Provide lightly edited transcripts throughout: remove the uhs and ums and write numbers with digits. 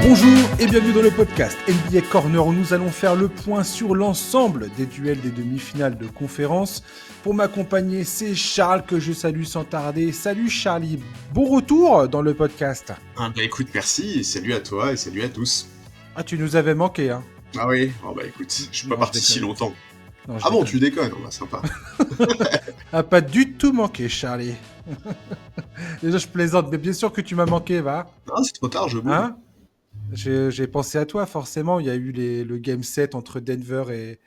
Bonjour et bienvenue dans le podcast NBA Corner où nous allons faire le point sur l'ensemble des duels des demi-finales de conférence. Pour m'accompagner, c'est Charles que je salue sans tarder. Salut Charlie, bon retour dans le podcast. Écoute, merci, et salut à toi et salut à tous. Ah, tu nous avais manqué, hein. Ah oui, écoute, je suis pas parti si longtemps. Non, bon, tu déconnes, sympa. Ah, pas du tout manqué, Charlie. Déjà, je plaisante, mais bien sûr que tu m'as manqué, va. Non, c'est trop tard, je bouge. Hein? J'ai pensé à toi, forcément. Il y a eu le Game 7 entre Denver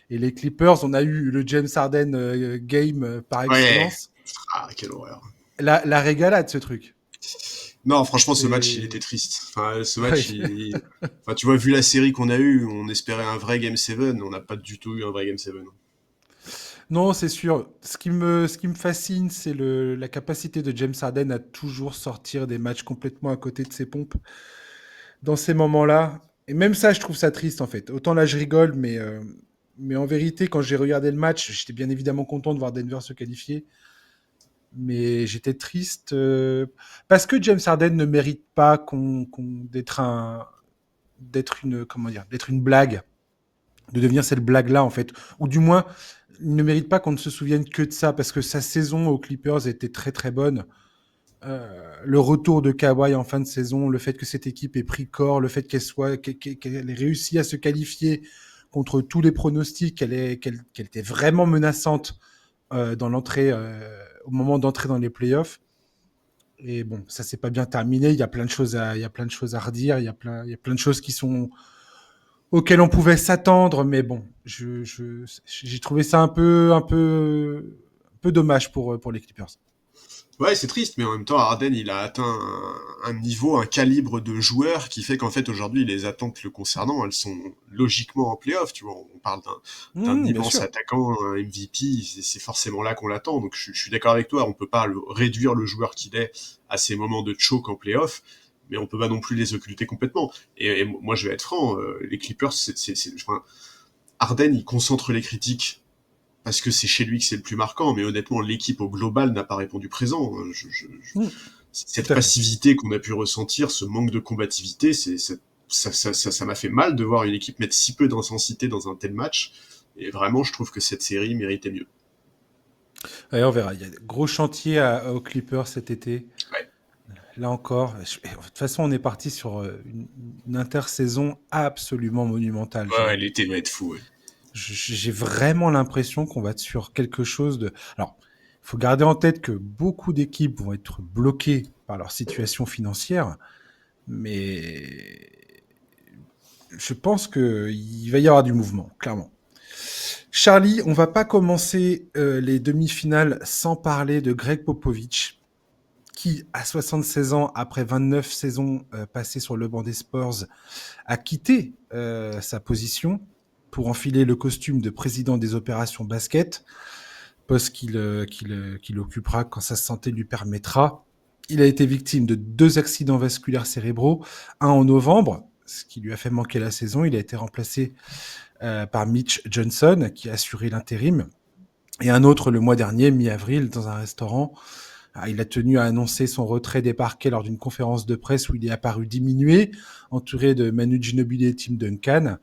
et les Clippers. On a eu le James Harden game par excellence. Ah, quelle horreur. La régalade, ce truc. Non, franchement, ce match, il était triste. Enfin, ce match, Enfin, tu vois, vu la série qu'on a eue, on espérait un vrai Game 7, on n'a pas du tout eu un vrai Game 7. Non, c'est sûr. Ce qui me fascine, c'est la capacité de James Harden à toujours sortir des matchs complètement à côté de ses pompes dans ces moments-là. Et même ça, je trouve ça triste, en fait. Autant là, je rigole, mais en vérité, quand j'ai regardé le match, j'étais bien évidemment content de voir Denver se qualifier. Mais j'étais triste parce que James Harden ne mérite pas d'être une blague, de devenir cette blague-là, en fait. Ou du moins, il ne mérite pas qu'on ne se souvienne que de ça, parce que sa saison aux Clippers était très très bonne. Le retour de Kawhi en fin de saison, le fait que cette équipe ait pris corps, le fait qu'elle ait réussi à se qualifier contre tous les pronostics, qu'elle était vraiment menaçante dans l'entrée, au moment d'entrer dans les playoffs. Et bon, ça s'est pas bien terminé. Il y a plein de choses à redire. Il y a plein de choses auxquelles on pouvait s'attendre, mais bon, j'ai trouvé ça un peu dommage pour les Clippers. Ouais, c'est triste, mais en même temps, Harden, il a atteint un niveau, un calibre de joueur qui fait qu'en fait, aujourd'hui, les attentes le concernant, elles sont logiquement en playoff, tu vois. On parle d'un Bien immense sûr. attaquant, un MVP, c'est forcément là qu'on l'attend. Donc, je suis d'accord avec toi, on peut pas réduire le joueur qu'il est à ces moments de choke en playoff, mais on peut pas non plus les occulter complètement. Et moi, je vais être franc, les Clippers, enfin, Harden, il concentre les critiques parce que c'est chez lui que c'est le plus marquant, mais honnêtement, l'équipe au global n'a pas répondu présent. Mmh, Cette tout à fait. passivité qu'on a pu ressentir, ce manque de combativité, ça m'a fait mal de voir une équipe mettre si peu d'intensité dans un tel match. Et vraiment, je trouve que cette série méritait mieux. Ouais, on verra. Il y a de gros chantiers aux Clippers cet été. Ouais, Là encore, de toute façon, on est parti sur une intersaison absolument monumentale. ouais, l'été va être fou. Ouais. J'ai vraiment l'impression qu'on va être sur quelque chose de... Alors, il faut garder en tête que beaucoup d'équipes vont être bloquées par leur situation financière, mais je pense qu'il va y avoir du mouvement, clairement. Charlie, on va pas commencer les demi-finales sans parler de Greg Popovich, qui, à 76 ans, après 29 saisons passées sur le banc des Spurs, a quitté sa position pour enfiler le costume de président des opérations basket, poste qu'il occupera quand sa santé lui permettra. Il a été victime de 2 accidents vasculaires cérébraux, un en novembre, ce qui lui a fait manquer la saison. Il a été remplacé par Mitch Johnson, qui a assuré l'intérim, et un autre le mois dernier, mi-avril, dans un restaurant. Il a tenu à annoncer son retrait des parquets lors d'une conférence de presse où il est apparu diminué, entouré de Manu Ginobili et Tim Duncan.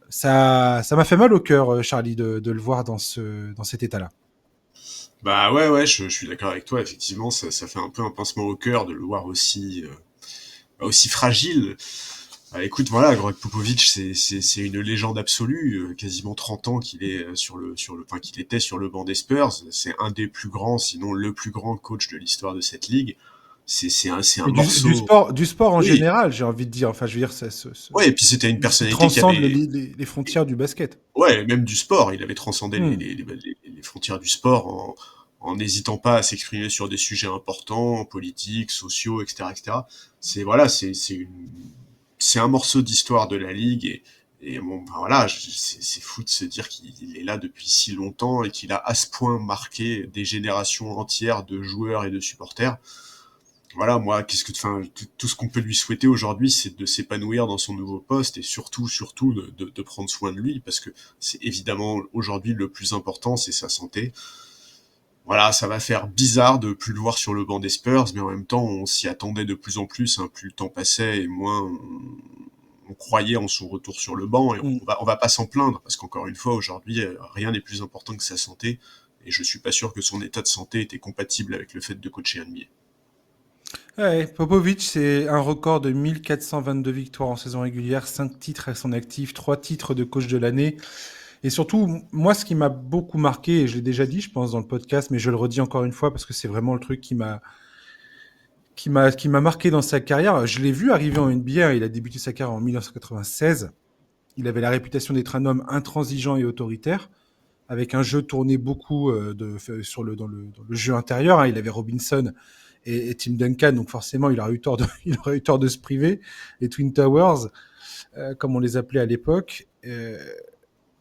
Ça m'a fait mal au cœur, Charlie, de le voir dans cet état-là. Bah ouais, je suis d'accord avec toi. Effectivement, ça fait un peu un pincement au cœur de le voir aussi fragile. Écoute, voilà, Greg Popovich, c'est une légende absolue, quasiment 30 ans qu'il est enfin, qu'il était sur le banc des Spurs. C'est un des plus grands, sinon le plus grand coach de l'histoire de cette ligue. C'est un Mais morceau. du sport en Oui, général, j'ai envie de dire. Enfin, je veux dire, ouais, et puis c'était une il personnalité qui transcende avait, les frontières du basket. ouais, même du sport. Il avait transcendé Hmm. les frontières du sport en n'hésitant pas à s'exprimer sur des sujets importants, politiques, sociaux, etc., etc. C'est voilà, c'est un morceau d'histoire de la ligue et bon, ben voilà, c'est fou de se dire qu'il est là depuis si longtemps et qu'il a à ce point marqué des générations entières de joueurs et de supporters. Voilà, moi, enfin, tout ce qu'on peut lui souhaiter aujourd'hui, c'est de s'épanouir dans son nouveau poste et surtout de prendre soin de lui parce que c'est évidemment aujourd'hui le plus important, c'est sa santé. voilà, ça va faire bizarre de plus le voir sur le banc des Spurs, mais en même temps, on s'y attendait de plus en plus, hein, plus le temps passait et moins on croyait en son retour sur le banc, et Mm. on va pas s'en plaindre, parce qu'encore une fois, aujourd'hui, rien n'est plus important que sa santé, et je suis pas sûr que son état de santé était compatible avec le fait de coacher NBA. Ouais, Popovic, c'est un record de 1422 victoires en saison régulière, 5 titres à son actif, 3 titres de coach de l'année. Et surtout, moi, ce qui m'a beaucoup marqué, et je l'ai déjà dit, je pense, dans le podcast, mais je le redis encore une fois parce que c'est vraiment le truc qui m'a marqué dans sa carrière. Je l'ai vu arriver en NBA. Il a débuté sa carrière en 1996. Il avait la réputation d'être un homme intransigeant et autoritaire, avec un jeu tourné beaucoup dans le jeu intérieur. Hein. Il avait Robinson et Tim Duncan, donc forcément, il aurait eu tort de, il aurait eu tort de se priver. Les Twin Towers, comme on les appelait à l'époque.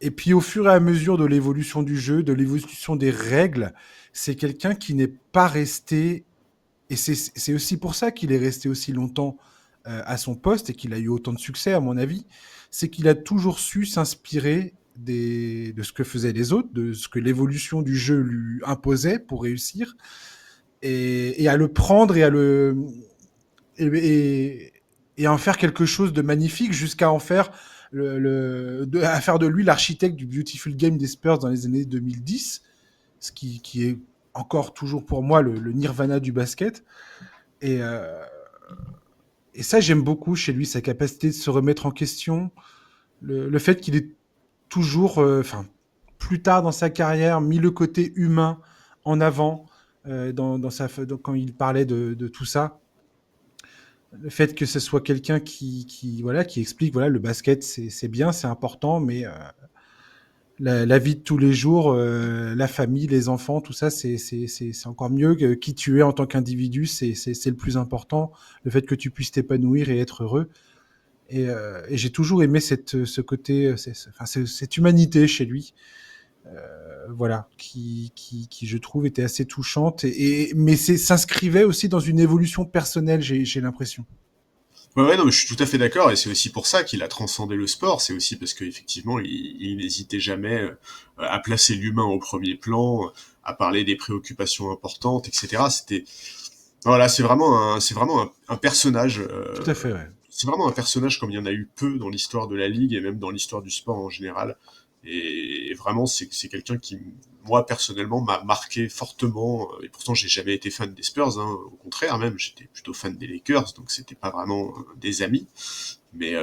Et puis au fur et à mesure de l'évolution du jeu, de l'évolution des règles, c'est quelqu'un qui n'est pas resté, et c'est aussi pour ça qu'il est resté aussi longtemps à son poste et qu'il a eu autant de succès à mon avis, c'est qu'il a toujours su s'inspirer de ce que faisaient les autres, de ce que l'évolution du jeu lui imposait pour réussir, et à le prendre et, et en faire quelque chose de magnifique jusqu'à en faire à faire de lui l'architecte du Beautiful Game des Spurs dans les années 2010, qui est encore toujours pour moi le nirvana du basket. Et, euh, et ça, j'aime beaucoup chez lui, sa capacité de se remettre en question, le fait qu'il ait toujours, plus tard dans sa carrière, mis le côté humain en avant quand il parlait de tout ça. Le fait que ce soit quelqu'un voilà, qui explique voilà, le basket, c'est bien, c'est important, mais la vie de tous les jours, la famille, les enfants, tout ça, c'est encore mieux que qui tu es en tant qu'individu, c'est le plus important. Le fait que tu puisses t'épanouir et être heureux. Et j'ai toujours aimé ce côté, cette humanité chez lui, voilà, qui, je trouve, était assez touchante. Mais s'inscrivait aussi dans une évolution personnelle, j'ai l'impression. Ouais, ouais, non, mais je suis tout à fait d'accord, et c'est aussi pour ça qu'il a transcendé le sport. C'est aussi parce qu'effectivement, il n'hésitait jamais à placer l'humain au premier plan, à parler des préoccupations importantes, etc. C'était, voilà, c'est vraiment un personnage. Tout à fait, ouais. C'est vraiment un personnage comme il y en a eu peu dans l'histoire de la ligue et même dans l'histoire du sport en général. Et vraiment, c'est quelqu'un qui, moi personnellement, m'a marqué fortement. Et pourtant, j'ai jamais été fan des Spurs, hein, au contraire même, j'étais plutôt fan des Lakers, donc c'était pas vraiment des amis. Mais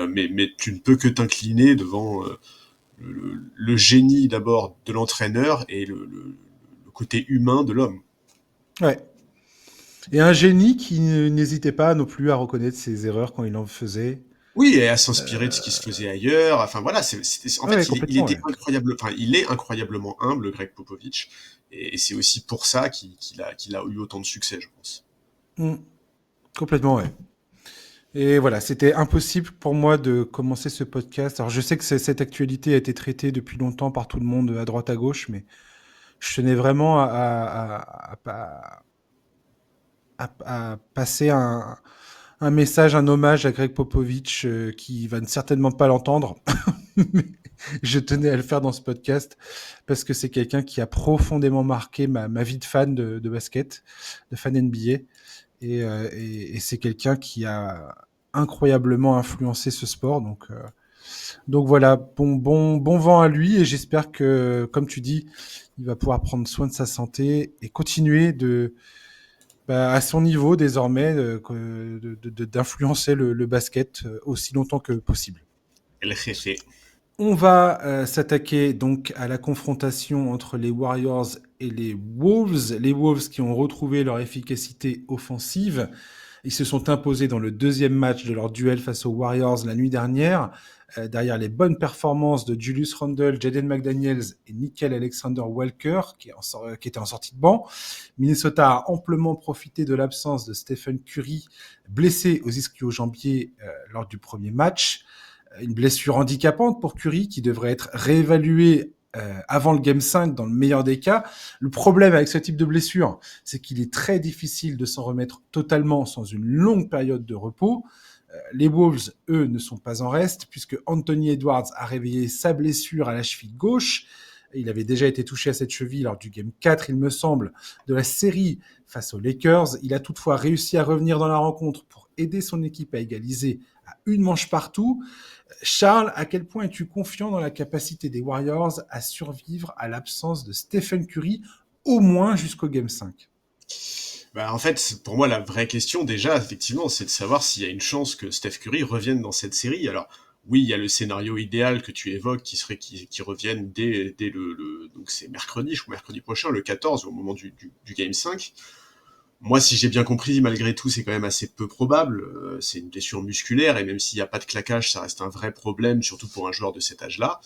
tu ne peux que t'incliner devant le génie d'abord de l'entraîneur et le côté humain de l'homme. Ouais. Et un génie qui n'hésitait pas non plus à reconnaître ses erreurs quand il en faisait. Oui, et à s'inspirer de ce qui se faisait ailleurs. Enfin voilà, en Ouais, fait, il complètement, était ouais. incroyable. Enfin, il est incroyablement humble, Greg Popovich, et c'est aussi pour ça qu'il a eu autant de succès, je pense. Mm. Complètement, ouais. Et voilà, c'était impossible pour moi de commencer ce podcast. Alors, je sais que cette actualité a été traitée depuis longtemps par tout le monde à droite à gauche, mais je tenais vraiment à passer un message, un hommage à Greg Popovich qui va certainement pas l'entendre. Mais je tenais à le faire dans ce podcast parce que c'est quelqu'un qui a profondément marqué ma vie de fan de basket, de fan NBA. Et c'est quelqu'un qui a incroyablement influencé ce sport. Donc voilà, bon vent à lui et j'espère que, comme tu dis, il va pouvoir prendre soin de sa santé et continuer à son niveau désormais, d'influencer le basket aussi longtemps que possible. El Jefe. On va s'attaquer donc à la confrontation entre les Warriors et les Wolves. Les Wolves qui ont retrouvé leur efficacité offensive. Ils se sont imposés dans le deuxième match de leur duel face aux Warriors la nuit dernière, derrière les bonnes performances de Julius Randle, Jaden McDaniels et Nickel Alexander-Walker, qui était en sortie de banc. Minnesota a amplement profité de l'absence de Stephen Curry, blessé aux ischio-jambiers lors du premier match. Une blessure handicapante pour Curry qui devrait être réévaluée avant le Game 5 dans le meilleur des cas. Le problème avec ce type de blessure, c'est qu'il est très difficile de s'en remettre totalement sans une longue période de repos. Les Wolves, eux, ne sont pas en reste puisque Anthony Edwards a réveillé sa blessure à la cheville gauche. Il avait déjà été touché à cette cheville lors du Game 4, il me semble, de la série face aux Lakers. Il a toutefois réussi à revenir dans la rencontre pour aider son équipe à égaliser à une manche partout. Charles, à quel point es-tu confiant dans la capacité des Warriors à survivre à l'absence de Stephen Curry, au moins jusqu'au Game 5? Bah, en fait, pour moi, la vraie question, déjà, effectivement, c'est de savoir s'il y a une chance que Steph Curry revienne dans cette série. Alors, oui, il y a le scénario idéal que tu évoques, qui serait qu'il revienne dès donc c'est mercredi, je crois, mercredi prochain, le 14, au moment du Game 5. Moi, si j'ai bien compris, malgré tout, c'est quand même assez peu probable. C'est une blessure musculaire, et même s'il n'y a pas de claquage, ça reste un vrai problème, surtout pour un joueur de cet âge-là.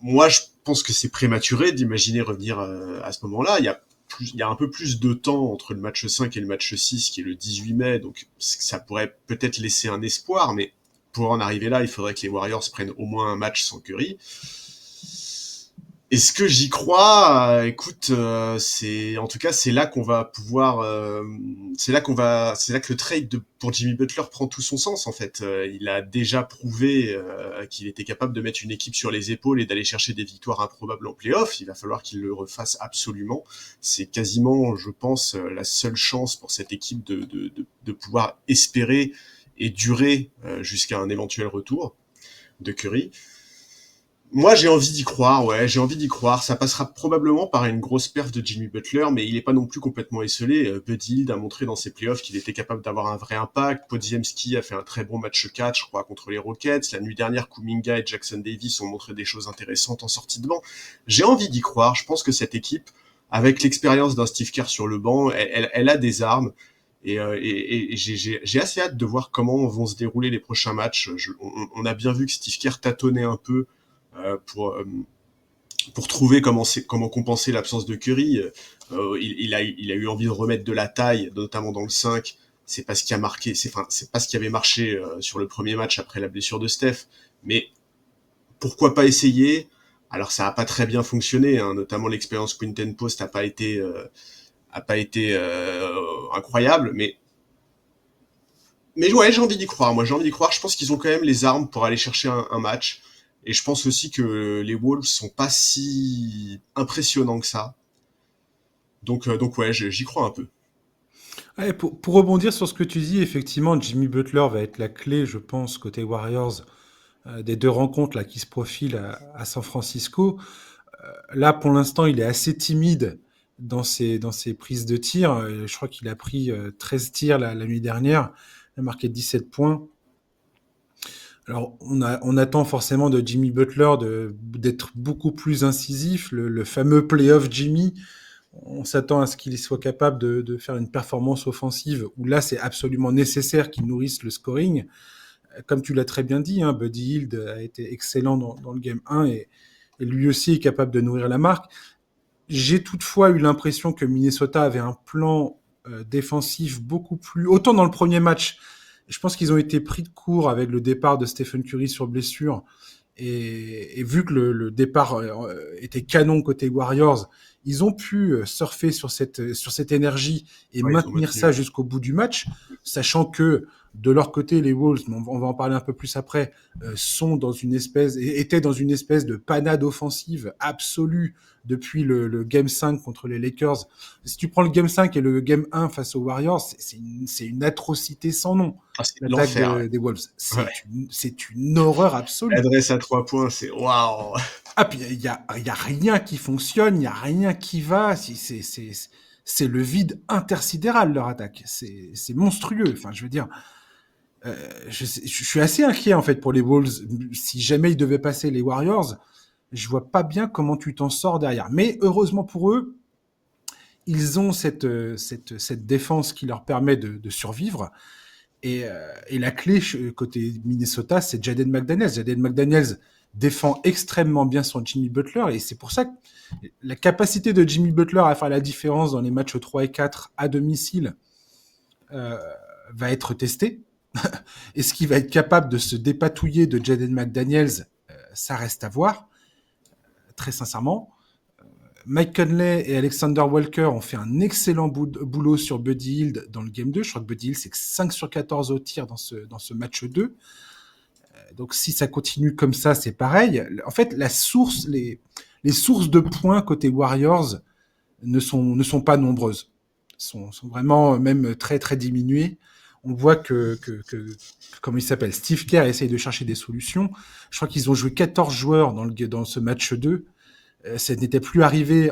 Moi, je pense que c'est prématuré d'imaginer revenir à ce moment-là. Il y a un peu plus de temps entre le match 5 et le match 6, qui est le 18 mai, donc ça pourrait peut-être laisser un espoir, mais pour en arriver là, il faudrait que les Warriors prennent au moins un match sans Curry. Est-ce que j'y crois? Écoute, en tout cas, c'est là qu'on va pouvoir, c'est là que le trade pour Jimmy Butler prend tout son sens en fait. Il a déjà prouvé qu'il était capable de mettre une équipe sur les épaules et d'aller chercher des victoires improbables en playoff. Il va falloir qu'il le refasse absolument. C'est quasiment, je pense, la seule chance pour cette équipe de pouvoir espérer et durer jusqu'à un éventuel retour de Curry. Moi, j'ai envie d'y croire, ouais, j'ai envie d'y croire. Ça passera probablement par une grosse perf de Jimmy Butler, mais il est pas non plus complètement esselé. Buddy Hield a montré dans ses playoffs qu'il était capable d'avoir un vrai impact. Podziemski a fait un très bon match 4, je crois, contre les Rockets. La nuit dernière, Kuminga et Jackson Davis ont montré des choses intéressantes en sortie de banc. J'ai envie d'y croire. Je pense que cette équipe, avec l'expérience d'un Steve Kerr sur le banc, elle a des armes. Et j'ai assez hâte de voir comment vont se dérouler les prochains matchs. On a bien vu que Steve Kerr tâtonnait un peu euh, pour euh, pour trouver comment compenser l'absence de Curry. Il a eu envie de remettre de la taille, notamment dans le 5. C'est pas ce qui a marqué, c'est pas ce qui avait marché sur le premier match après la blessure de Steph. Mais pourquoi pas essayer? Alors ça a pas très bien fonctionné, hein, notamment l'expérience Quinten Post a pas été incroyable, mais ouais, j'ai envie d'y croire. Moi, j'ai envie d'y croire. Je pense qu'ils ont quand même les armes pour aller chercher un match. Et je pense aussi que les Wolves sont pas si impressionnants que ça. Donc ouais, j'y crois un peu. Ouais, pour rebondir sur ce que tu dis, effectivement, Jimmy Butler va être la clé, je pense, côté Warriors, des deux rencontres là, qui se profilent à San Francisco. Là, pour l'instant, il est assez timide dans ses prises de tir. Je crois qu'il a pris 13 tirs la nuit dernière. Il a marqué 17 points. Alors, on attend forcément de Jimmy Butler d'être beaucoup plus incisif. Le fameux playoff Jimmy, on s'attend à ce qu'il soit capable de faire une performance offensive où là, c'est absolument nécessaire qu'il nourrisse le scoring. Comme tu l'as très bien dit, hein, Buddy Hield a été excellent dans le game 1 et lui aussi est capable de nourrir la marque. J'ai toutefois eu l'impression que Minnesota avait un plan défensif beaucoup plus... Autant dans le premier match, je pense qu'ils ont été pris de court avec le départ de Stephen Curry sur blessure. Et vu que le départ était canon côté Warriors, ils ont pu surfer sur cette énergie et Ouais, ils ont maintenir maintenu, ça ouais. jusqu'au bout du match, sachant que de leur côté, les Wolves, on va en parler un peu plus après, étaient dans une espèce de panade offensive absolue depuis le Game 5 contre les Lakers. Si tu prends le Game 5 et le Game 1 face aux Warriors, c'est une atrocité sans nom. Ah, c'est L'attaque l'enfer, ouais. des Wolves, Ouais. c'est une horreur absolue. L'adresse à 3 points, c'est waouh. Ah, puis il y a rien qui fonctionne, il y a rien qui va. C'est le vide intersidéral, leur attaque. C'est monstrueux. Enfin, je veux dire, je suis assez inquiet, en fait, pour les Wolves. Si jamais ils devaient passer les Warriors, je vois pas bien comment tu t'en sors derrière. Mais heureusement pour eux, ils ont cette défense qui leur permet de survivre. Et la clé côté Minnesota, c'est Jaden McDaniels. Jaden McDaniels défend extrêmement bien son Jimmy Butler et c'est pour ça que la capacité de Jimmy Butler à faire la différence dans les matchs 3 et 4 à domicile euh, va être testée. Est-ce qu'il va être capable de se dépatouiller de Jaden McDaniels? Ça reste à voir, très sincèrement. Mike Conley et Alexander Walker ont fait un excellent boulot sur Buddy Hield dans le Game 2. Je crois que Buddy Hield, c'est que 5 sur 14 au tir dans ce match 2. Donc si ça continue comme ça, c'est pareil. En fait, les sources de points côté Warriors ne sont pas nombreuses. Sont vraiment même très très diminuées. On voit comment il s'appelle, Steve Kerr essaye de chercher des solutions. Je crois qu'ils ont joué 14 joueurs dans ce match 2. Ça n'était plus arrivé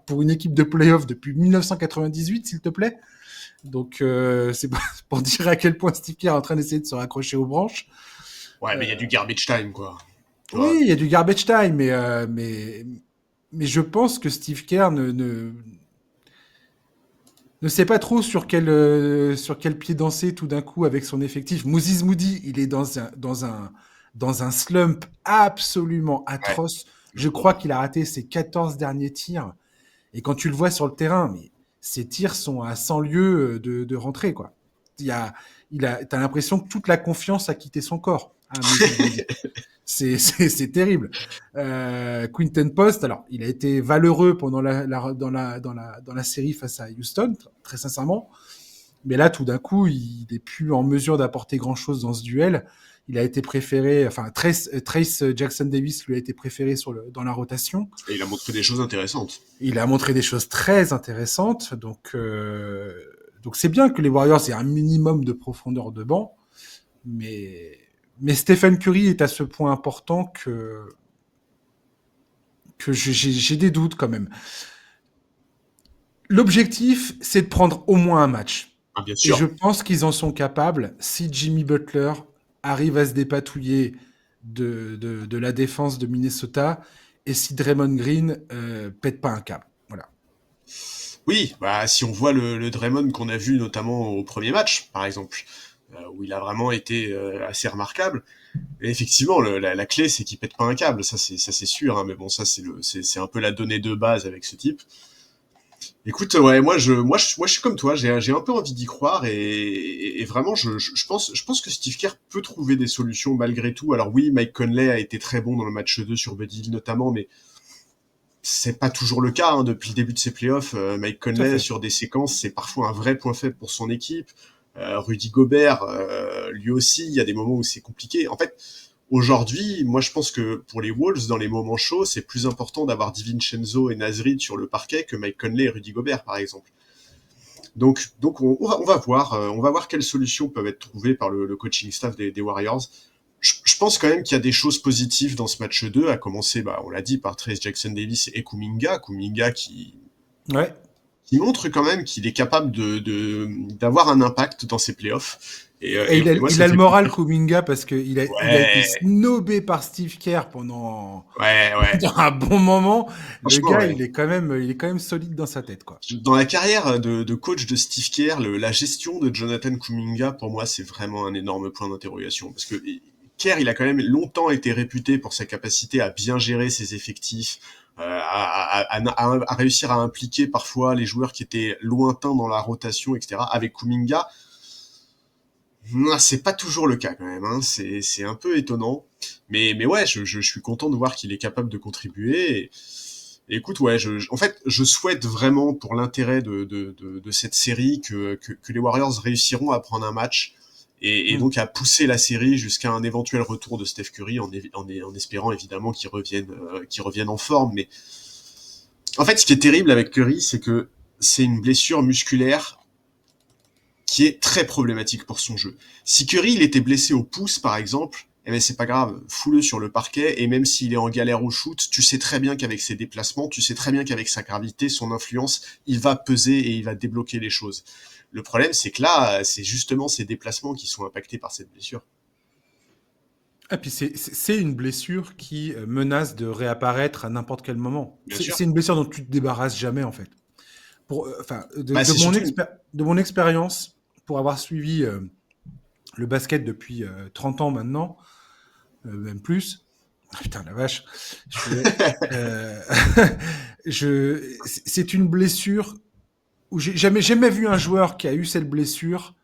pour une équipe de playoff depuis 1998, s'il te plaît. Donc, c'est pour dire à quel point Steve Kerr est en train d'essayer de se raccrocher aux branches. Ouais, mais il y a du garbage time, quoi. Tu Oui, vois. il y a du garbage time, mais je pense que Steve Kerr ne sait pas trop sur quel pied danser tout d'un coup avec son effectif. Moses Moody, il est dans un slump absolument Ouais, atroce. le Je crois pauvre. qu'il a raté ses 14 derniers tirs. Et quand tu le vois sur le terrain, mais ses tirs sont à 100 lieues de rentrer, quoi. T'as l'impression que toute la confiance a quitté son corps, à Moses Moody. C'est terrible. Quinton Post, alors, il a été valeureux pendant dans la série face à Houston, très sincèrement. Mais là, tout d'un coup, il n'est plus en mesure d'apporter grand-chose dans ce duel. Il a été préféré, enfin, Trace Jackson Davis lui a été préféré dans la rotation. Et il a montré des choses intéressantes. Il a montré des choses très intéressantes. Donc c'est bien que les Warriors aient un minimum de profondeur de banc. Mais Stephen Curry est à ce point important que j'ai des doutes quand même. L'objectif, c'est de prendre au moins un match. Ah, bien Et je sûr. pense qu'ils en sont capables si Jimmy Butler arrive à se dépatouiller de la défense de Minnesota et si Draymond Green pète pas un câble. Voilà. Oui, bah, si on voit le Draymond qu'on a vu notamment au premier match, par exemple, où il a vraiment été assez remarquable. Et effectivement, la clé, c'est qu'il pète pas un câble, ça c'est sûr, hein, mais bon, ça c'est un peu la donnée de base avec ce type. Écoute, ouais, moi, je suis comme toi, j'ai un peu envie d'y croire et vraiment, je pense que Steve Kerr peut trouver des solutions malgré tout. Alors oui, Mike Conley a été très bon dans le match 2 sur Buddy Hield notamment, mais c'est pas toujours le cas, hein. Depuis le début de ces playoffs, Mike Tout à Conley, fait. sur des séquences, c'est parfois un vrai point faible pour son équipe. Rudy Gobert, lui aussi, il y a des moments où c'est compliqué. En fait, aujourd'hui, moi je pense que pour les Wolves, dans les moments chauds, c'est plus important d'avoir DiVincenzo et Naz Reid sur le parquet que Mike Conley et Rudy Gobert, par exemple. Donc on va voir quelles solutions peuvent être trouvées par le coaching staff des Warriors. Je pense quand même qu'il y a des choses positives dans ce match 2, à commencer, bah, on l'a dit, par Trace Jackson Davis et Kuminga. Kuminga Ouais. qui montre quand même qu'il est capable d'avoir un impact dans ses playoffs. Et Et moi, il ça a me le fait moral, plaisir. Kuminga, parce il a été Ouais, snobé par Steve Kerr ouais. pendant un bon moment. Le Franchement, gars, ouais. il est quand même solide dans sa tête, quoi. Dans la carrière de coach de Steve Kerr, la gestion de Jonathan Kuminga, pour moi, c'est vraiment un énorme point d'interrogation. Parce que Kerr, il a quand même longtemps été réputé pour sa capacité à bien gérer ses effectifs, à réussir à impliquer parfois les joueurs qui étaient lointains dans la rotation, etc. Avec Kuminga, c'est pas toujours le cas quand même, hein. C'est un peu étonnant. Mais ouais, je suis content de voir qu'il est capable de contribuer. Et écoute, ouais, en fait, je souhaite vraiment, pour l'intérêt de cette série, que les Warriors réussiront à prendre un match et Hmm. donc à pousser la série jusqu'à un éventuel retour de Steph Curry, en espérant évidemment qu'il revienne en forme. Mais en fait, ce qui est terrible avec Curry, c'est que c'est une blessure musculaire qui est très problématique pour son jeu. Si Curry il était blessé au pouce, par exemple, eh ben c'est pas grave, fous-le sur le parquet, et même s'il est en galère au shoot, tu sais très bien qu'avec ses déplacements, tu sais très bien qu'avec sa gravité, son influence, il va peser et il va débloquer les choses. Le problème, c'est que là, c'est justement ces déplacements qui sont impactés par cette blessure. Et puis c'est une blessure qui menace de réapparaître à n'importe quel moment. Bien sûr. C'est une blessure dont tu te débarrasses jamais, en fait. Bah, c'est surtout une... De mon expérience, pour avoir suivi le basket depuis 30 ans maintenant, même plus. Ah, putain, la vache. Euh, c'est une blessure où j'ai jamais vu un joueur qui a eu cette blessure.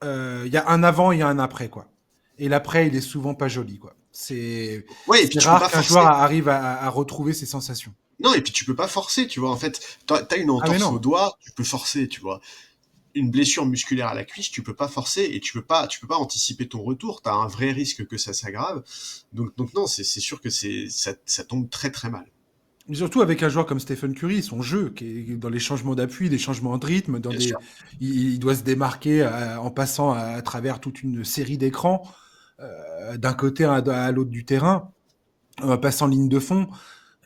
Il y a un avant, il y a un après, quoi. Et l'après, il est souvent pas joli, quoi. Ouais, et puis C'est tu peux rare pas qu'un joueur forcer. arrive à retrouver ses sensations. Non, et puis tu peux pas forcer, tu vois. En fait, t'as une Ah mais entorse au non. doigt, tu peux forcer, tu vois. une blessure musculaire à la cuisse, tu peux pas forcer et tu peux pas anticiper ton retour. T'as un vrai risque que ça s'aggrave. Donc non, c'est sûr que ça tombe très très mal. Mais surtout avec un joueur comme Stephen Curry, son jeu, qui est dans les changements d'appui, les changements de rythme, Bien sûr. il doit se démarquer en passant à travers toute une série d'écrans, d'un côté à l'autre du terrain, en passant ligne de fond.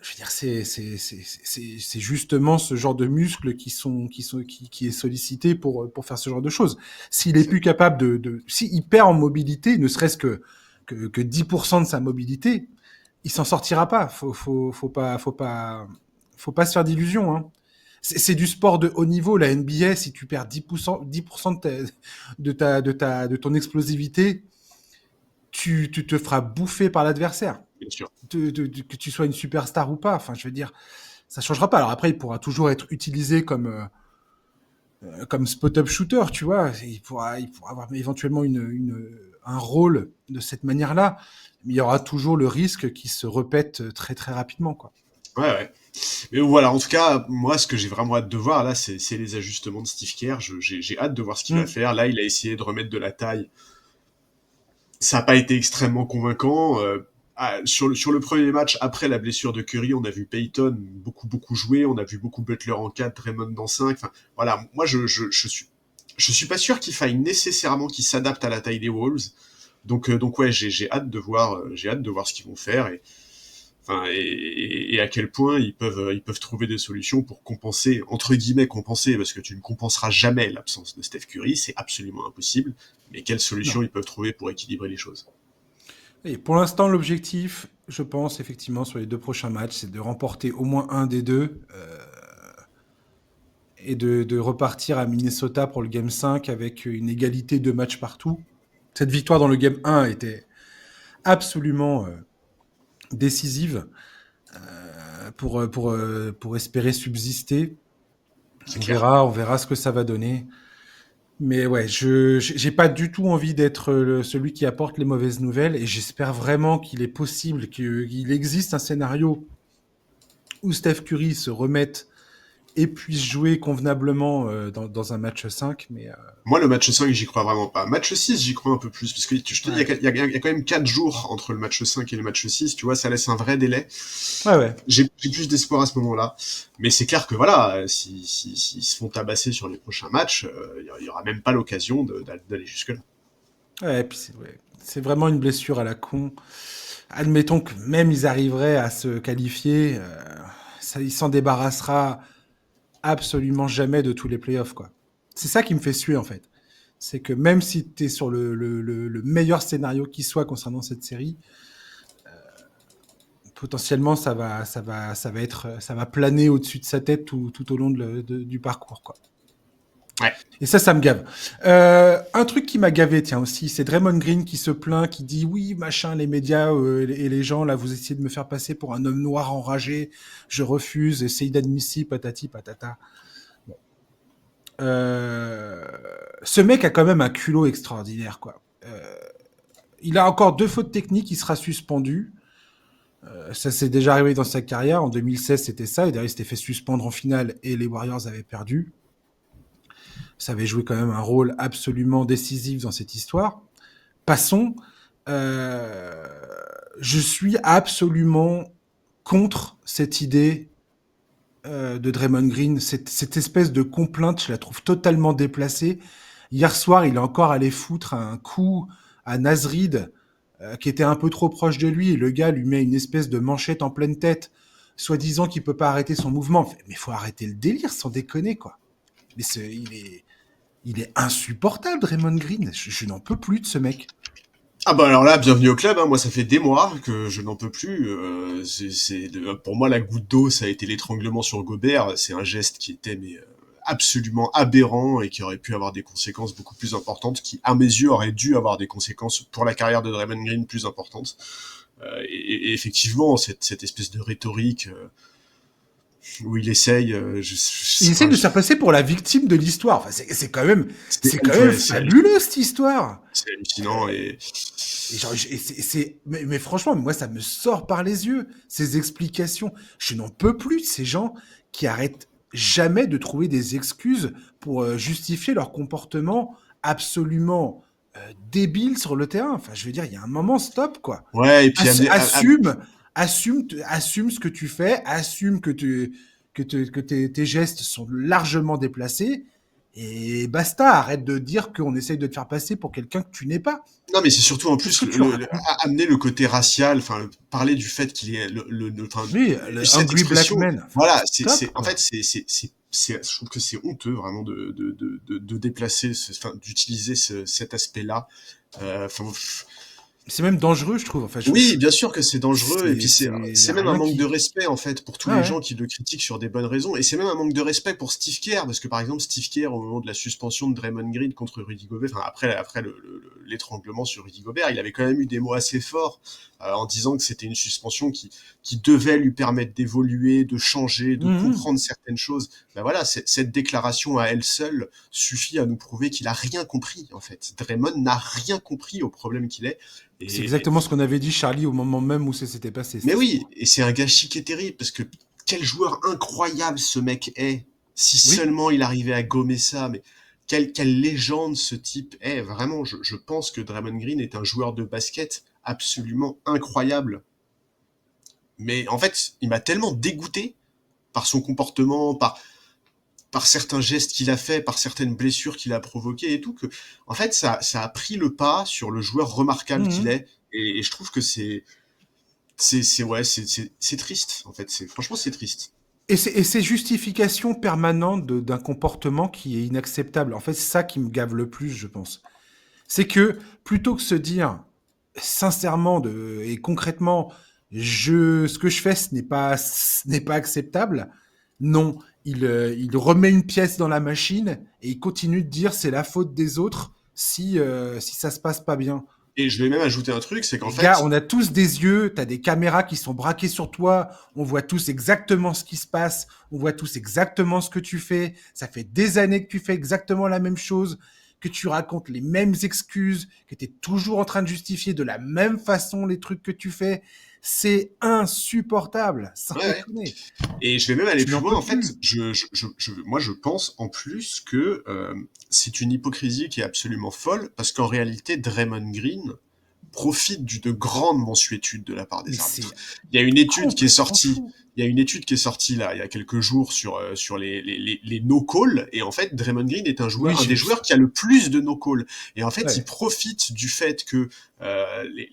Je veux dire, c'est justement ce genre de muscles qui est sollicité pour faire ce genre de choses. S'il est plus capable s'il perd en mobilité, ne serait-ce que 10% de sa mobilité, il s'en sortira pas. Faut pas se faire d'illusions, hein. C'est du sport de haut niveau, la NBA. Si tu perds 10% de ton explosivité, tu te feras bouffer par l'adversaire. Bien sûr. Que tu sois une superstar ou pas. Enfin, je veux dire, ça changera pas. Alors après, il pourra toujours être utilisé comme spot-up shooter, tu vois. Il pourra avoir éventuellement un rôle de cette manière-là. Mais il y aura toujours le risque qu'il se répète très très rapidement, quoi. Ouais, ouais. Mais voilà, en tout cas, moi, ce que j'ai vraiment hâte de voir, là, c'est les ajustements de Steve Kerr. J'ai hâte de voir ce qu'il va Mm. faire. Là, il a essayé de remettre de la taille. Ça n'a pas été extrêmement convaincant. Sur le premier match, après la blessure de Curry, on a vu Payton beaucoup jouer. On a vu beaucoup Butler en 4, Draymond en 5. Enfin, voilà, moi, je suis pas sûr qu'il faille nécessairement qu'il s'adapte à la taille des Wolves. Donc ouais, j'ai hâte de voir ce qu'ils vont faire. Enfin, et à quel point ils peuvent trouver des solutions pour compenser, entre guillemets compenser, parce que tu ne compenseras jamais l'absence de Steph Curry, c'est absolument impossible, mais quelles solutions Non. ils peuvent trouver pour équilibrer les choses. Et pour l'instant, l'objectif, je pense effectivement sur les 2 prochains matchs, c'est de remporter au moins un des deux et de repartir à Minnesota pour le Game 5 avec une égalité de matchs partout. Cette victoire dans le Game 1 était absolument décisive pour espérer subsister. C'est clair. On verra ce que ça va donner. Mais ouais, j'ai pas du tout envie d'être celui qui apporte les mauvaises nouvelles et j'espère vraiment qu'il est possible qu'il existe un scénario où Steph Curry se remette et puisse jouer convenablement dans un match 5. Mais Moi, le match 5, j'y crois vraiment pas. Match 6, j'y crois un peu plus, parce que je te dis, ouais. il y a quand même 4 jours entre le match 5 et le match 6, tu vois, ça laisse un vrai délai. Ouais, ouais. J'ai plus d'espoir à ce moment-là. Mais c'est clair que voilà, s'ils se font tabasser sur les prochains matchs, il y aura même pas l'occasion d'aller jusque-là. Ouais, et puis ouais, c'est vraiment une blessure à la con. Admettons que même ils arriveraient à se qualifier, il s'en débarrassera absolument jamais de tous les playoffs, quoi. C'est ça qui me fait suer, en fait. C'est que même si tu es sur le meilleur scénario qui soit concernant cette série, potentiellement ça va planer au-dessus de sa tête tout au long du parcours, quoi. Ouais. Et ça me gave. Un truc qui m'a gavé, tiens aussi, c'est Draymond Green qui se plaint, qui dit oui, machin, les médias et les gens là, vous essayez de me faire passer pour un homme noir enragé, je refuse, c'est inadmissible, patati patata. Bon. Ce mec a quand même un culot extraordinaire, quoi. Il a encore 2 fautes techniques, il sera suspendu. Ça s'est déjà arrivé dans sa carrière. En 2016, c'était ça. Et derrière, il s'était fait suspendre en finale et les Warriors avaient perdu. Ça avait joué quand même un rôle absolument décisif dans cette histoire. Passons. Euh, je suis absolument contre cette idée de Draymond Green. Cette espèce de complainte, je la trouve totalement déplacée. Hier soir, il est encore allé foutre un coup à Nasrid qui était un peu trop proche de lui. Et le gars lui met une espèce de manchette en pleine tête, soi-disant qu'il peut pas arrêter son mouvement. Mais faut arrêter le délire, sans déconner, quoi. Mais il est insupportable, Draymond Green. Je n'en peux plus de ce mec. Ah bah alors là, bienvenue au club, hein. Moi, ça fait des mois que je n'en peux plus. Pour moi, la goutte d'eau, ça a été l'étranglement sur Gobert. C'est un geste qui était absolument aberrant et qui aurait pu avoir des conséquences beaucoup plus importantes, qui, à mes yeux, aurait dû avoir des conséquences pour la carrière de Draymond Green plus importantes. Et effectivement, cette espèce de rhétorique où il essaye... Il essaie de se faire passer pour la victime de l'histoire. Enfin, c'est quand même ouais, fabuleux, cette histoire. c'est hallucinant Et genre, mais franchement, moi, ça me sort par les yeux, ces explications. Je n'en peux plus de ces gens qui arrêtent jamais de trouver des excuses pour justifier leur comportement absolument débile sur le terrain. Enfin, je veux dire, il y a un moment, stop, quoi. Ouais, et puis Assume ce que tu fais, assume que tes gestes sont largement déplacés, et basta, arrête de dire qu'on essaye de te faire passer pour quelqu'un que tu n'es pas. non, mais c'est surtout en Qu'est-ce plus que tu racontes? amener le côté racial, enfin parler du fait qu'il est enfin, Oui, le cette Angry Black expression, Man, enfin, voilà, stop, en quoi. fait je trouve que c'est honteux vraiment de déplacer, enfin d'utiliser cet aspect-là. Enfin, C'est même dangereux, je trouve. Enfin, oui, bien sûr que c'est dangereux, et puis y c'est a même un rien manque de qui. respect en fait pour tous Ah les ouais. gens qui le critiquent sur des bonnes raisons, et c'est même un manque de respect pour Steve Kerr, parce que par exemple Steve Kerr, au moment de la suspension de Draymond Green contre Rudy Gobert, enfin après l'étranglement sur Rudy Gobert, il avait quand même eu des mots assez forts en disant que c'était une suspension qui devait lui permettre d'évoluer, de changer, de Mhm. comprendre certaines choses. Ben voilà, cette déclaration à elle seule suffit à nous prouver qu'il a rien compris en fait. Draymond n'a rien compris au problème qu'il est. C'est Et, exactement ce qu'on avait dit, Charlie, au moment même où ça s'était passé, mais cette oui, histoire. et c'est un gâchis qui est terrible, parce que quel joueur incroyable ce mec est. Si Oui. seulement il arrivait à gommer ça, mais quelle légende ce type est. Vraiment, je pense que Draymond Green est un joueur de basket absolument incroyable. Mais en fait, il m'a tellement dégoûté par son comportement, par certains gestes qu'il a fait, par certaines blessures qu'il a provoquées et tout, que en fait, ça a pris le pas sur le joueur remarquable qu'il Mhm. est. Et je trouve que ouais, c'est triste, en fait. Franchement, c'est triste. Et ces justifications permanentes d'un comportement qui est inacceptable. En fait, c'est ça qui me gave le plus, je pense. C'est que plutôt que se dire sincèrement et concrètement, ce que je fais, ce n'est pas acceptable. Non, il remet une pièce dans la machine et il continue de dire c'est la faute des autres si ça se passe pas bien. Et je vais même ajouter un truc, c'est qu'en Les gars, fait, on a tous des yeux, t'as des caméras qui sont braquées sur toi, on voit tous exactement ce qui se passe, on voit tous exactement ce que tu fais, ça fait des années que tu fais exactement la même chose, que tu racontes les mêmes excuses, que tu es toujours en train de justifier de la même façon les trucs que tu fais. C'est insupportable, sans ouais, ouais. déconner. Et je vais même aller Tu plus n'en loin, peux en fait, plus. moi je pense en plus que c'est une hypocrisie qui est absolument folle, parce qu'en réalité, Draymond Green profite d'une grande mansuétude de la part Mais des c'est arbitres. Il y a une étude qui est complètement sortie, fou. il y a une étude qui est sortie là, il y a quelques jours sur les no-calls, et en fait, Draymond Green est Oui, un j'ai des vu ça. joueurs qui a le plus de no-calls. Et en fait, il Ouais. profite du fait que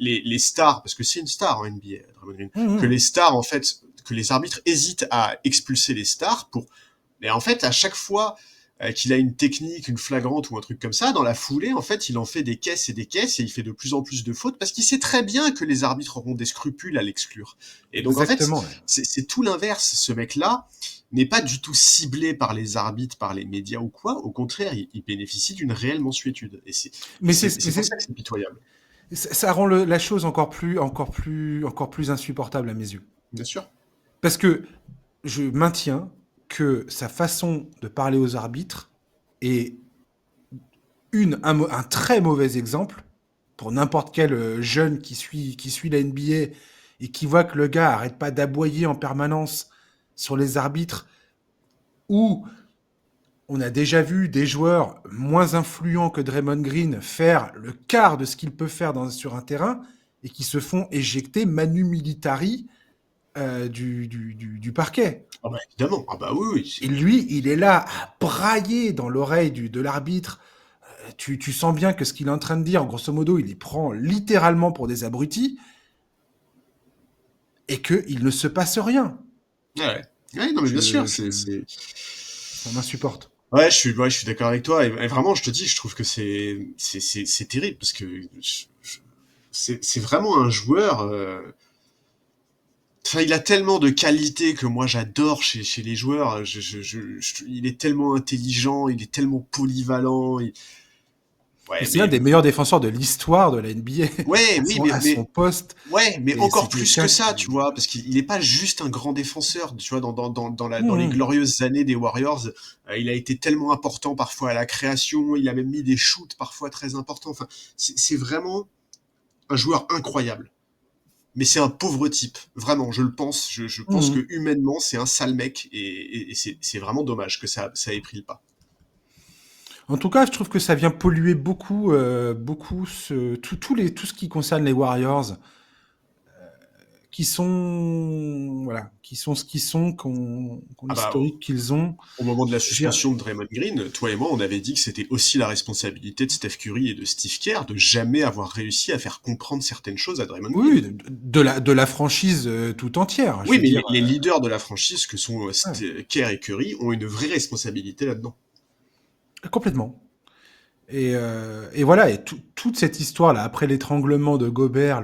les stars, parce que c'est une star en NBA, Draymond Green, que Mhm. les stars, en fait, que les arbitres hésitent à expulser les stars pour. Mais en fait, à chaque fois qu'il a une technique, une flagrante ou un truc comme ça, dans la foulée, en fait, il en fait des caisses et des caisses, et il fait de plus en plus de fautes parce qu'il sait très bien que les arbitres auront des scrupules à l'exclure. Et donc, en fait, Exactement. Ouais. c'est tout l'inverse. Ce mec-là n'est pas du tout ciblé par les arbitres, par les médias ou quoi. Au contraire, il bénéficie d'une réelle mensuétude. Mais C'est pour ça que c'est pitoyable. ça rend la chose encore plus insupportable à mes yeux. Bien sûr. Parce que je maintiens que sa façon de parler aux arbitres est un très mauvais exemple pour n'importe quel jeune qui suit la NBA et qui voit que le gars arrête pas d'aboyer en permanence sur les arbitres, ou on a déjà vu des joueurs moins influents que Draymond Green faire le quart de ce qu'il peut faire sur un terrain et qui se font éjecter manu militari du parquet. Ah bah évidemment. Ah bah oui, oui. Et lui, il est là à brailler dans l'oreille de l'arbitre. Tu sens bien que ce qu'il est en train de dire, grosso modo, il les prend littéralement pour des abrutis et qu'il ne se passe rien. Ouais, ouais. Ouais, non mais bien sûr, Je, je, ça m'insupporte. Ouais, je suis d'accord avec toi. Et vraiment, je te dis, je trouve que c'est terrible, parce que c'est vraiment un joueur. Enfin, il a tellement de qualités que moi j'adore chez les joueurs. Il est tellement intelligent, il est tellement polyvalent. Mais Ouais, c'est l'un des meilleurs défenseurs de l'histoire de la NBA ouais, oui, à son poste. ouais, mais Et c'est encore plus que quelqu'un ça, qui. tu vois, parce qu'il n'est pas juste un grand défenseur, tu vois, dans les Mmh. glorieuses années des Warriors, il a été tellement important parfois à la création, il a même mis des shoots parfois très importants. Enfin, c'est vraiment un joueur incroyable. mais c'est un pauvre type. Vraiment, je le pense. Je pense que Mhm. humainement, c'est un sale mec et c'est vraiment dommage que ça ait pris le pas. En tout cas, je trouve que ça vient polluer beaucoup, beaucoup tout ce qui concerne les Warriors, qui sont, voilà, qui sont ce qu'ils sont, qu'on Ah bah, l'historique qu'ils ont. au moment de la Je veux dire, suspension de Draymond Green, toi et moi, on avait dit que c'était aussi la responsabilité de Steph Curry et de Steve Kerr de jamais avoir réussi à faire comprendre certaines choses à Draymond Green. oui, de la franchise tout entière. Je Oui, veux mais dire, les leaders de la franchise, que sont ouais, Kerr et Curry, ont une vraie responsabilité là-dedans. complètement. Et voilà, et toute cette histoire-là, après l'étranglement de Gobert,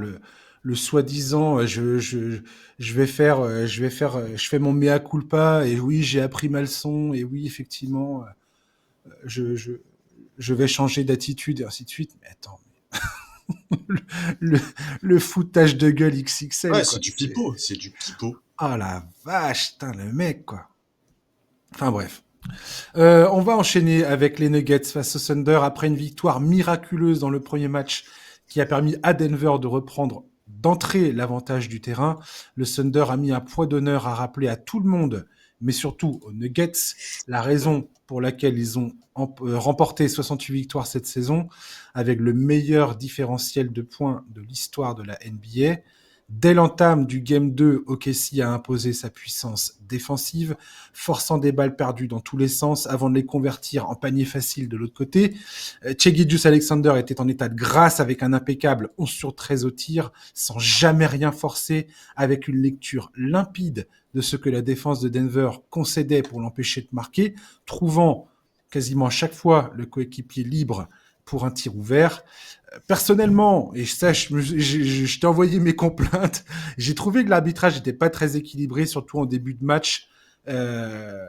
le soi-disant, je fais mon mea culpa, et oui, j'ai appris ma leçon, et oui, effectivement, je, je, je vais changer d'attitude, et ainsi de suite. Mais attends, le, le, le foutage de gueule Ouais, XXL, quoi. c'est du pipeau, c'est du pipeau. Ah la vache, putain, le mec, quoi. Enfin bref. On va enchaîner avec les Nuggets face au Thunder après une victoire miraculeuse dans le premier match qui a permis à Denver de reprendre d'entrée l'avantage du terrain. Le Thunder a mis un poids d'honneur à rappeler à tout le monde, mais surtout aux Nuggets, la raison pour laquelle ils ont remporté 68 victoires cette saison avec le meilleur différentiel de points de l'histoire de la NBA. Dès l'entame du Game 2, OKC a imposé sa puissance défensive, forçant des balles perdues dans tous les sens avant de les convertir en panier facile de l'autre côté. Chegidius Alexander était en état de grâce avec un impeccable 11 sur 13 au tir, sans jamais rien forcer, avec une lecture limpide de ce que la défense de Denver concédait pour l'empêcher de marquer, trouvant quasiment à chaque fois le coéquipier libre pour un tir ouvert. Personnellement, et ça, je t'ai envoyé mes complaintes, j'ai trouvé que l'arbitrage n'était pas très équilibré, surtout en début de match, euh,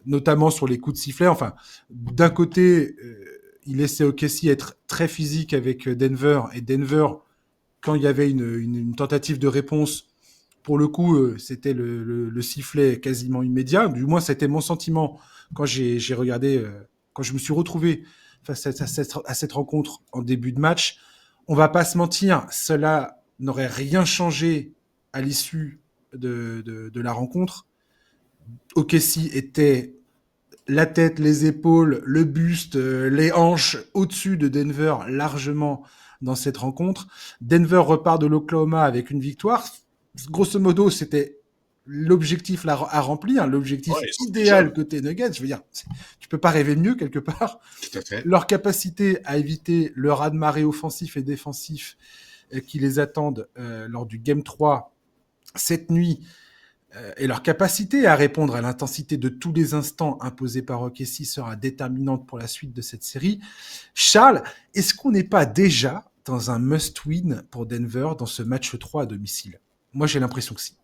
notamment sur les coups de sifflet. Enfin, d'un côté, il laissait OKC être très physique avec Denver, et Denver, quand il y avait une tentative de réponse, pour le coup, c'était le sifflet quasiment immédiat. Du moins, c'était mon sentiment quand j'ai regardé, quand je me suis retrouvé face à cette rencontre en début de match. On va pas se mentir, cela n'aurait rien changé à l'issue de la rencontre. OKC était la tête, les épaules, le buste, les hanches au-dessus de Denver largement dans cette rencontre. Denver repart de l'Oklahoma avec une victoire. Grosso modo, c'était l'objectif à remplir, l'objectif Ouais, c'était le idéal job, côté Nuggets. Je veux dire, tu peux pas rêver mieux quelque part. tout à fait. Leur capacité à éviter le raz-de-marée offensif et défensif qui les attendent lors du Game 3 cette nuit, et leur capacité à répondre à l'intensité de tous les instants imposés par OKC sera déterminante pour la suite de cette série. Charles, est-ce qu'on n'est pas déjà dans un must-win pour Denver dans ce match 3 à domicile? Moi, j'ai l'impression que si.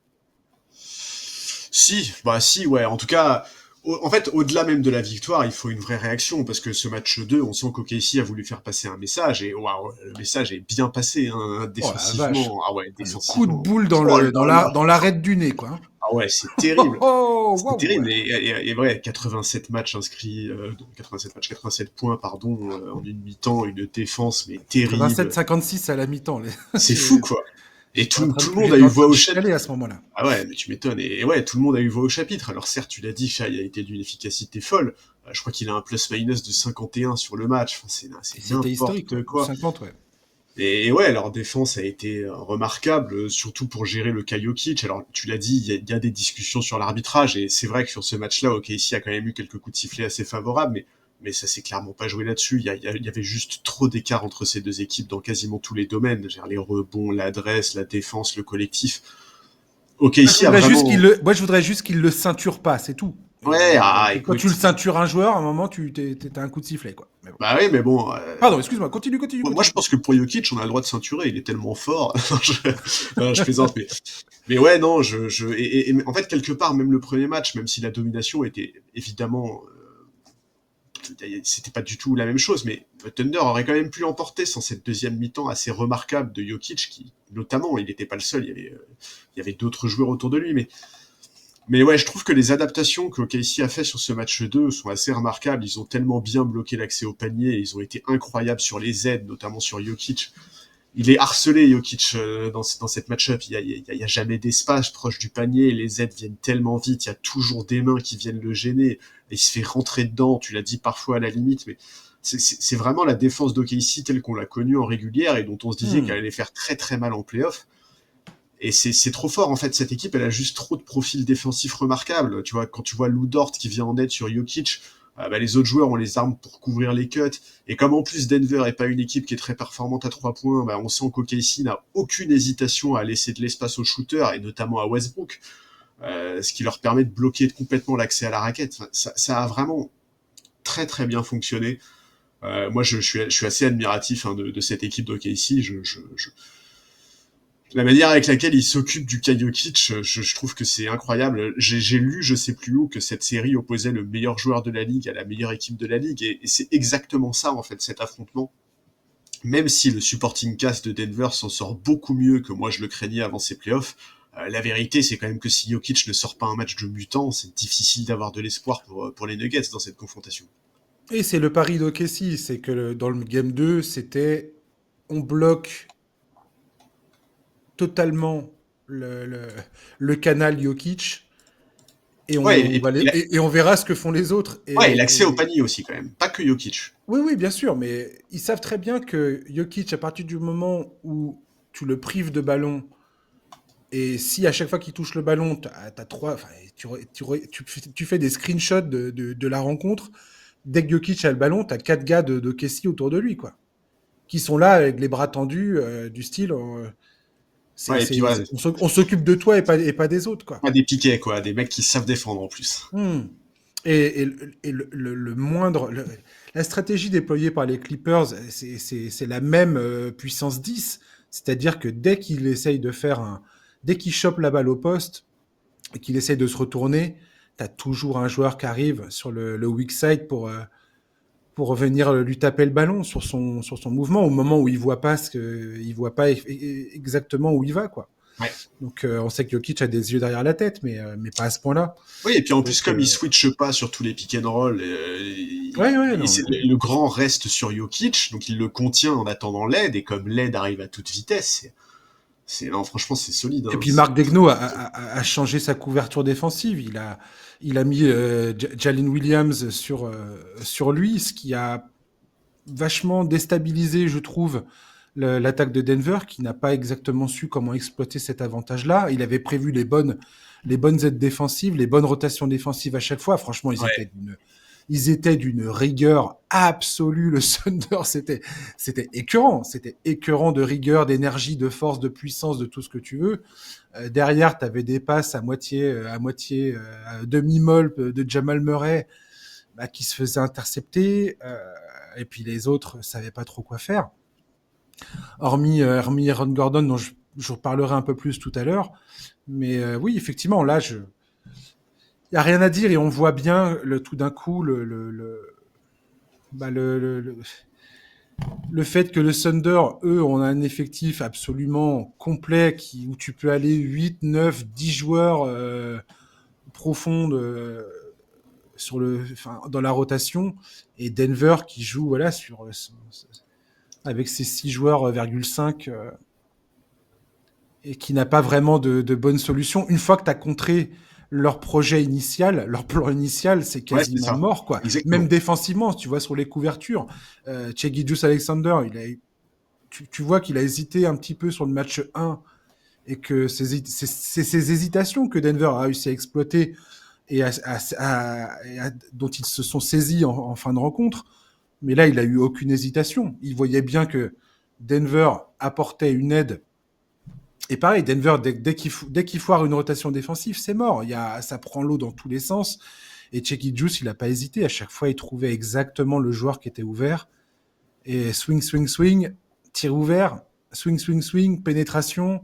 Si, bah si, ouais. En tout cas, en fait, au-delà même de la victoire, il faut une vraie réaction parce que ce match 2, on sent qu'OKC a voulu faire passer un message et waouh, le message est bien passé hein, Oh la vache. défensivement. Ah ouais, Le coup de défensivement. boule Oh là là. dans l'arête du nez, quoi. Ah ouais, c'est Oh, terrible. oh, C'est waouh. terrible et ouais, 87 matchs inscrits, donc 87 matchs, 87 points pardon en une mi-temps, une défense mais terrible. 87-56 à la mi-temps. C'est fou quoi. Et tout le monde a J'étais eu en train voix de au chapitre. chialer à ce moment-là. Ah ouais, mais tu m'étonnes. Et ouais, tout le monde a eu voix au chapitre. Alors certes, tu l'as dit, Shai a été d'une efficacité folle. Je crois qu'il a un plus-minus de 51 sur le match. Enfin, Et c'est c'était historique, ouais. n'importe Ou quoi. 50, ouais. Et ouais, leur défense a été remarquable, surtout pour gérer le cas Jokic. Alors, tu l'as dit, il y a des discussions sur l'arbitrage, et c'est vrai que sur ce match-là, OKC a quand même eu quelques coups de sifflet assez favorables, mais ça s'est clairement pas joué là-dessus. Il y avait juste trop d'écart entre ces deux équipes dans quasiment tous les domaines. Genre les rebonds, l'adresse, la défense, le collectif. OKC a vraiment... Moi, je voudrais juste qu'il le ceinture pas, c'est tout. Ouais, ah, Et quand tu le écoute, ceintures un joueur, à un moment, t'as un coup de sifflet, quoi. Mais bon. bah oui, mais bon, Pardon, excuse-moi, moi je continue. pense que pour Jokic, on a le droit de ceinturer, il est tellement fort. Non, je plaisante, mais ouais, non, et en fait, quelque part, même le premier match, même si la domination était évidemment, c'était pas du tout la même chose, mais Thunder aurait quand même pu l'emporter sans cette deuxième mi-temps assez remarquable de Jokic, qui, notamment, il n'était pas le seul, il y avait d'autres joueurs autour de lui, mais ouais, je trouve que les adaptations que OKC a fait sur ce match 2 sont assez remarquables. Ils ont tellement bien bloqué l'accès au panier, ils ont été incroyables sur les aides, notamment sur Jokic. il est harcelé, Jokic, dans cette match-up. Il y a jamais d'espace proche du panier. Les aides viennent tellement vite. Il y a toujours des mains qui viennent le gêner. Et il se fait rentrer dedans. Tu l'as dit parfois à la limite, mais c'est vraiment la défense d'OKC telle qu'on l'a connue en régulière et dont on se disait qu'elle allait faire très très mal en playoff. Et c'est trop fort, en fait. Cette équipe, elle a juste trop de profils défensifs remarquables. Tu vois, quand tu vois Lou Dort qui vient en aide sur Jokic, les autres joueurs ont les armes pour couvrir les cuts. Et comme en plus Denver est pas une équipe qui est très performante à 3 points, on sent qu'OKC n'a aucune hésitation à laisser de l'espace aux shooters, et notamment à Westbrook, ce qui leur permet de bloquer complètement l'accès à la raquette. Enfin, ça a vraiment très très bien fonctionné. Moi, je suis assez admiratif de cette équipe d'OKC. La manière avec laquelle il s'occupe du cas Jokic, je trouve que c'est incroyable. J'ai lu, je sais plus où, que cette série opposait le meilleur joueur de la ligue à la meilleure équipe de la ligue, et c'est exactement ça, en fait, cet affrontement. Même si le supporting cast de Denver s'en sort beaucoup mieux que moi je le craignais avant ces playoffs, la vérité, c'est quand même que si Jokic ne sort pas un match de mutant, c'est difficile d'avoir de l'espoir pour les Nuggets dans cette confrontation. Et c'est le pari d'Okessi, c'est que dans le game 2, c'était on bloque totalement le canal Jokic et Ouais, on, va et on verra ce que font les autres. ouais, et l'accès au panier aussi quand même, pas que Jokic. Oui, oui, bien sûr, mais ils savent très bien que Jokic, à partir du moment où tu le prives de ballon, et si à chaque fois qu'il touche le ballon, trois, enfin, tu fais des screenshots de la rencontre, dès que Jokic a le ballon, tu as 4 gars de Kessie autour de lui, quoi, qui sont là avec les bras tendus, du style, Ouais, et puis voilà, on s'occupe de toi et pas des autres, quoi. pas des piquets, quoi, des mecs qui savent défendre en plus. Hmm. Le moindre. La stratégie déployée par les Clippers, c'est la même puissance 10. C'est-à-dire que dès qu'il essaye de faire un. Dès qu'il chope la balle au poste et qu'il essaye de se retourner, tu as toujours un joueur qui arrive sur le weak side pour venir lui taper le ballon sur son mouvement au moment où il voit pas exactement où il va, quoi. Ouais. Donc on sait que Jokic a des yeux derrière la tête, mais pas à ce point-là. Oui, et puis en plus, Donc, comme il switche pas sur tous les pick and roll, ouais, non, le grand reste sur Jokic, donc il le contient en attendant l'aide, et comme l'aide arrive à toute vitesse, non, franchement, c'est solide. et Hein, puis Marc Degnaud a changé sa couverture défensive. Il a mis Jalen Williams sur lui, ce qui a vachement déstabilisé, je trouve, l'attaque de Denver, qui n'a pas exactement su comment exploiter cet avantage-là. Il avait prévu les bonnes aides défensives, les bonnes rotations défensives à chaque fois. Franchement, ouais. ils étaient d'une rigueur absolue. Le Thunder, c'était écœurant. C'était écœurant de rigueur, d'énergie, de force, de puissance, de tout ce que tu veux. Derrière, tu avais des passes à demi-molle de Jamal Murray, qui se faisait intercepter. Et puis les autres savaient pas trop quoi faire. Hormis Aaron Gordon, dont je reparlerai un peu plus tout à l'heure. Mais oui, effectivement, là, il n'y a rien à dire et on voit bien tout d'un coup bah, le fait que le Thunder, eux, ont un effectif absolument complet où tu peux aller 8, 9, 10 joueurs profonds dans la rotation, et Denver qui joue voilà, avec ses 6 joueurs, 5, et qui n'a pas vraiment de bonne solution. Une fois que tu as contré leur projet initial, leur plan initial, c'est Ouais, c'est quasiment ça. mort, quoi. Même Exactement. défensivement, tu vois, sur les couvertures, Shai Gilgeous-Alexander, tu vois qu'il a hésité un petit peu sur le match 1, et que c'est ces hésitations que Denver a réussi à exploiter et dont ils se sont saisis en fin de rencontre. Mais là, il a eu aucune hésitation. Il voyait bien que Denver apportait une aide. Et pareil, Denver, dès qu'il foire une rotation défensive, c'est mort. Ça prend l'eau dans tous les sens. Et Checky Juice, il n'a pas hésité. À chaque fois, il trouvait exactement le joueur qui était ouvert. Et swing, swing, swing, tir ouvert, swing, swing, swing, pénétration.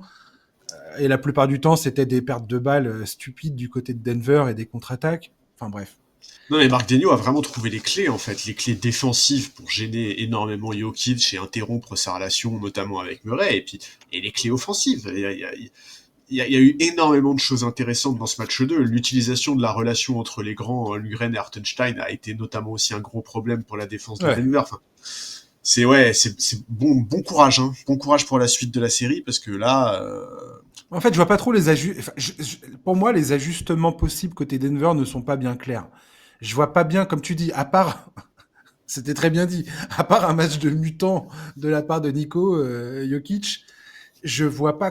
Et la plupart du temps, c'était des pertes de balles stupides du côté de Denver et des contre-attaques. Enfin bref. Non, mais Marc Daigneault a vraiment trouvé les clés, en fait, les clés défensives pour gêner énormément Jokic et interrompre sa relation, notamment avec Murray, et les clés offensives. Il y a eu énormément de choses intéressantes dans ce match 2. L'utilisation de la relation entre les grands, Lundgren et Hartenstein, a été notamment aussi un gros problème pour la défense de Ouais. Denver. Enfin, c'est bon courage, hein. Bon courage pour la suite de la série, parce que là, En fait, je vois pas trop les ajustements. Pour moi, les ajustements possibles côté Denver ne sont pas bien clairs. Je vois pas bien, comme tu dis, à part, c'était très bien dit, à part un match de mutant de la part de Nico Jokic, je vois pas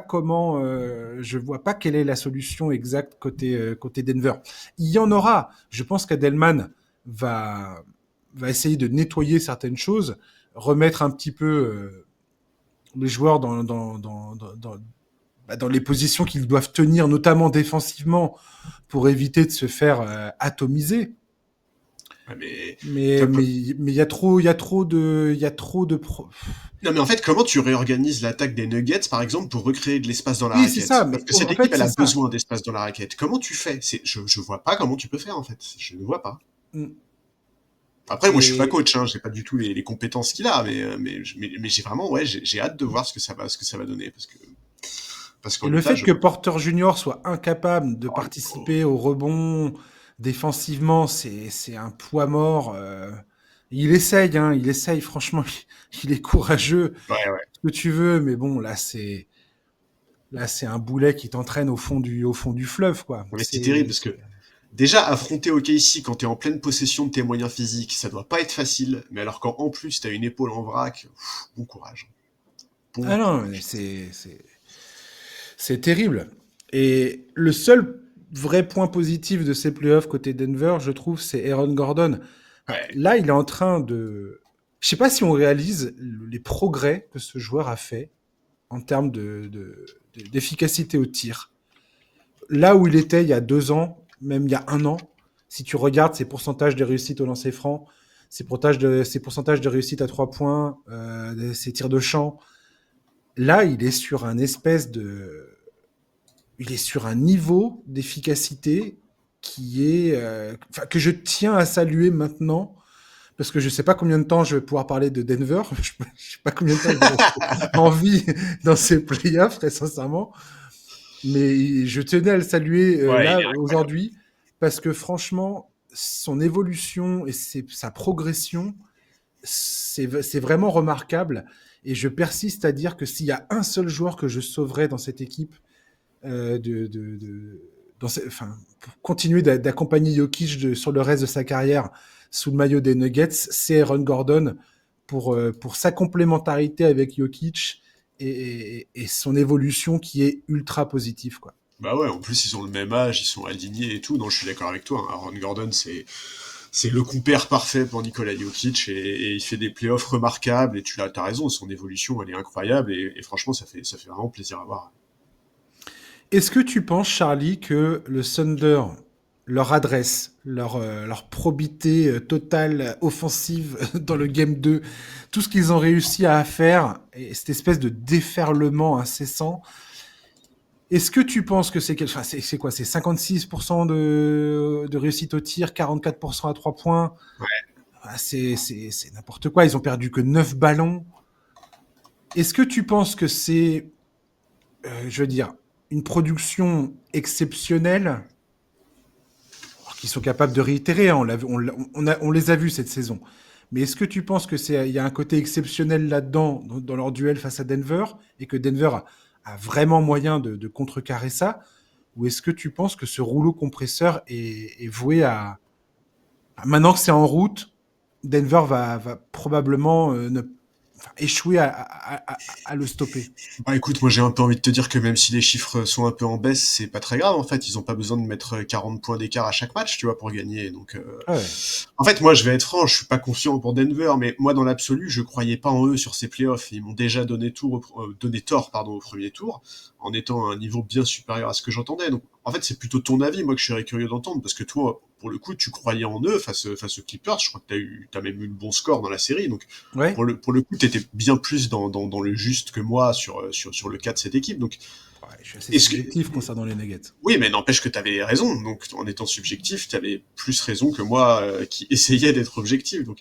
quelle est la solution exacte côté Denver. Il y en aura. Je pense qu'Adelman va, va essayer de nettoyer certaines choses, remettre un petit peu les joueurs dans les positions qu'ils doivent tenir, notamment défensivement, pour éviter de se faire atomiser. ouais, mais Mais toi, mais mais il y a trop de. non, mais en fait, comment tu réorganises l'attaque des Nuggets, par exemple, pour recréer de l'espace dans la Oui, c'est ça. raquette? Mais Parce que en cette fait, équipe, elle c'est a ça. besoin d'espace dans la raquette. Comment tu fais? Je vois pas comment tu peux faire, en fait. Je ne vois pas. Mm. Après, moi, je suis pas Et, coach, hein, j'ai pas du tout les compétences qu'il a, mais j'ai vraiment, ouais, j'ai hâte de voir ce que ça va donner, parce et qu'en le Utah, fait je que vois. Porter Junior soit incapable de Oh, participer au rebond défensivement, c'est un poids mort. Il essaye, hein, il essaye. Franchement, il est courageux, ouais, ouais. ce que tu veux, mais bon, là, c'est un boulet qui t'entraîne au fond du fleuve, quoi. Non, mais c'est terrible parce que déjà affronter OKC quand t'es en pleine possession de tes moyens physiques, ça doit pas être facile. Mais alors quand en plus t'as une épaule en vrac, bon courage. Bon Ah non, mais courage. c'est terrible. Et le seul vrai point positif de ces playoffs côté Denver, je trouve, c'est Aaron Gordon. Enfin, Ouais. là, il est en train de. Je sais pas si on réalise les progrès que ce joueur a fait en termes d'efficacité au tir. Là où il était il y a 2 ans, même il y a un an, si tu regardes ses pourcentages de réussite au lancer franc, ses pourcentages de réussite à 3 points, ses tirs de champ, là, il est sur un niveau d'efficacité enfin, que je tiens à saluer maintenant, parce que je sais pas combien de temps je vais pouvoir parler de Denver. Je sais pas combien de temps ils vont rester en vie dans ces playoffs, très sincèrement. Mais je tenais à le saluer Ouais, il là est incroyable. aujourd'hui, parce que franchement, son évolution et sa progression, c'est vraiment remarquable. Et je persiste à dire que s'il y a un seul joueur que je sauverais dans cette équipe, enfin, pour continuer d'accompagner Jokic sur le reste de sa carrière sous le maillot des Nuggets, c'est Aaron Gordon pour sa complémentarité avec Jokic et son évolution qui est ultra positive, quoi. Bah ouais, en plus ils ont le même âge, ils sont alignés et tout. Non, je suis d'accord avec toi, hein. Aaron Gordon, c'est le compère parfait pour Nikola Jokic et il fait des playoffs remarquables et t'as raison, son évolution elle est incroyable et franchement ça fait vraiment plaisir à voir. Est-ce que tu penses, Charlie, que le Thunder, leur adresse, leur probité totale offensive dans le Game 2, tout ce qu'ils ont réussi à faire, et cette espèce de déferlement incessant, est-ce que tu penses que enfin, c'est quoi? C'est 56% de réussite au tir, 44% à 3 points. Ah, c'est n'importe quoi. Ils ont perdu que 9 ballons. Est-ce que tu penses que c'est, je veux dire, une production exceptionnelle, alors qu'ils sont capables de réitérer, hein, on les a vus cette saison. Mais est-ce que tu penses que il y a un côté exceptionnel là-dedans, dans leur duel face à Denver, et que Denver a vraiment moyen de contrecarrer ça? Ou est-ce que tu penses que ce rouleau compresseur est voué maintenant que c'est en route, Denver va probablement enfin, échouer à le stopper? Bah écoute, moi j'ai un peu envie de te dire que même si les chiffres sont un peu en baisse, c'est pas très grave en fait, ils ont pas besoin de mettre 40 points d'écart à chaque match, tu vois, pour gagner. Donc Ouais. en fait, moi je vais être franc, je suis pas confiant pour Denver, mais moi dans l'absolu, je croyais pas en eux sur ces playoffs. Ils m'ont déjà donné tort pardon au premier tour en étant à un niveau bien supérieur à ce que j'entendais. Donc en fait, c'est plutôt ton avis moi que je serais curieux d'entendre parce que toi pour le coup, tu croyais en eux face aux Clippers, je crois que t'as même eu le bon score dans la série. Donc Ouais. pour le coup, tu étais bien plus dans le juste que moi sur le cas de cette équipe. Donc, Ouais, je suis assez est-ce que. subjectif concernant les Nuggets. Oui, mais n'empêche que tu avais raison. Donc, en étant subjectif, tu avais plus raison que moi qui essayais d'être objectif. Donc,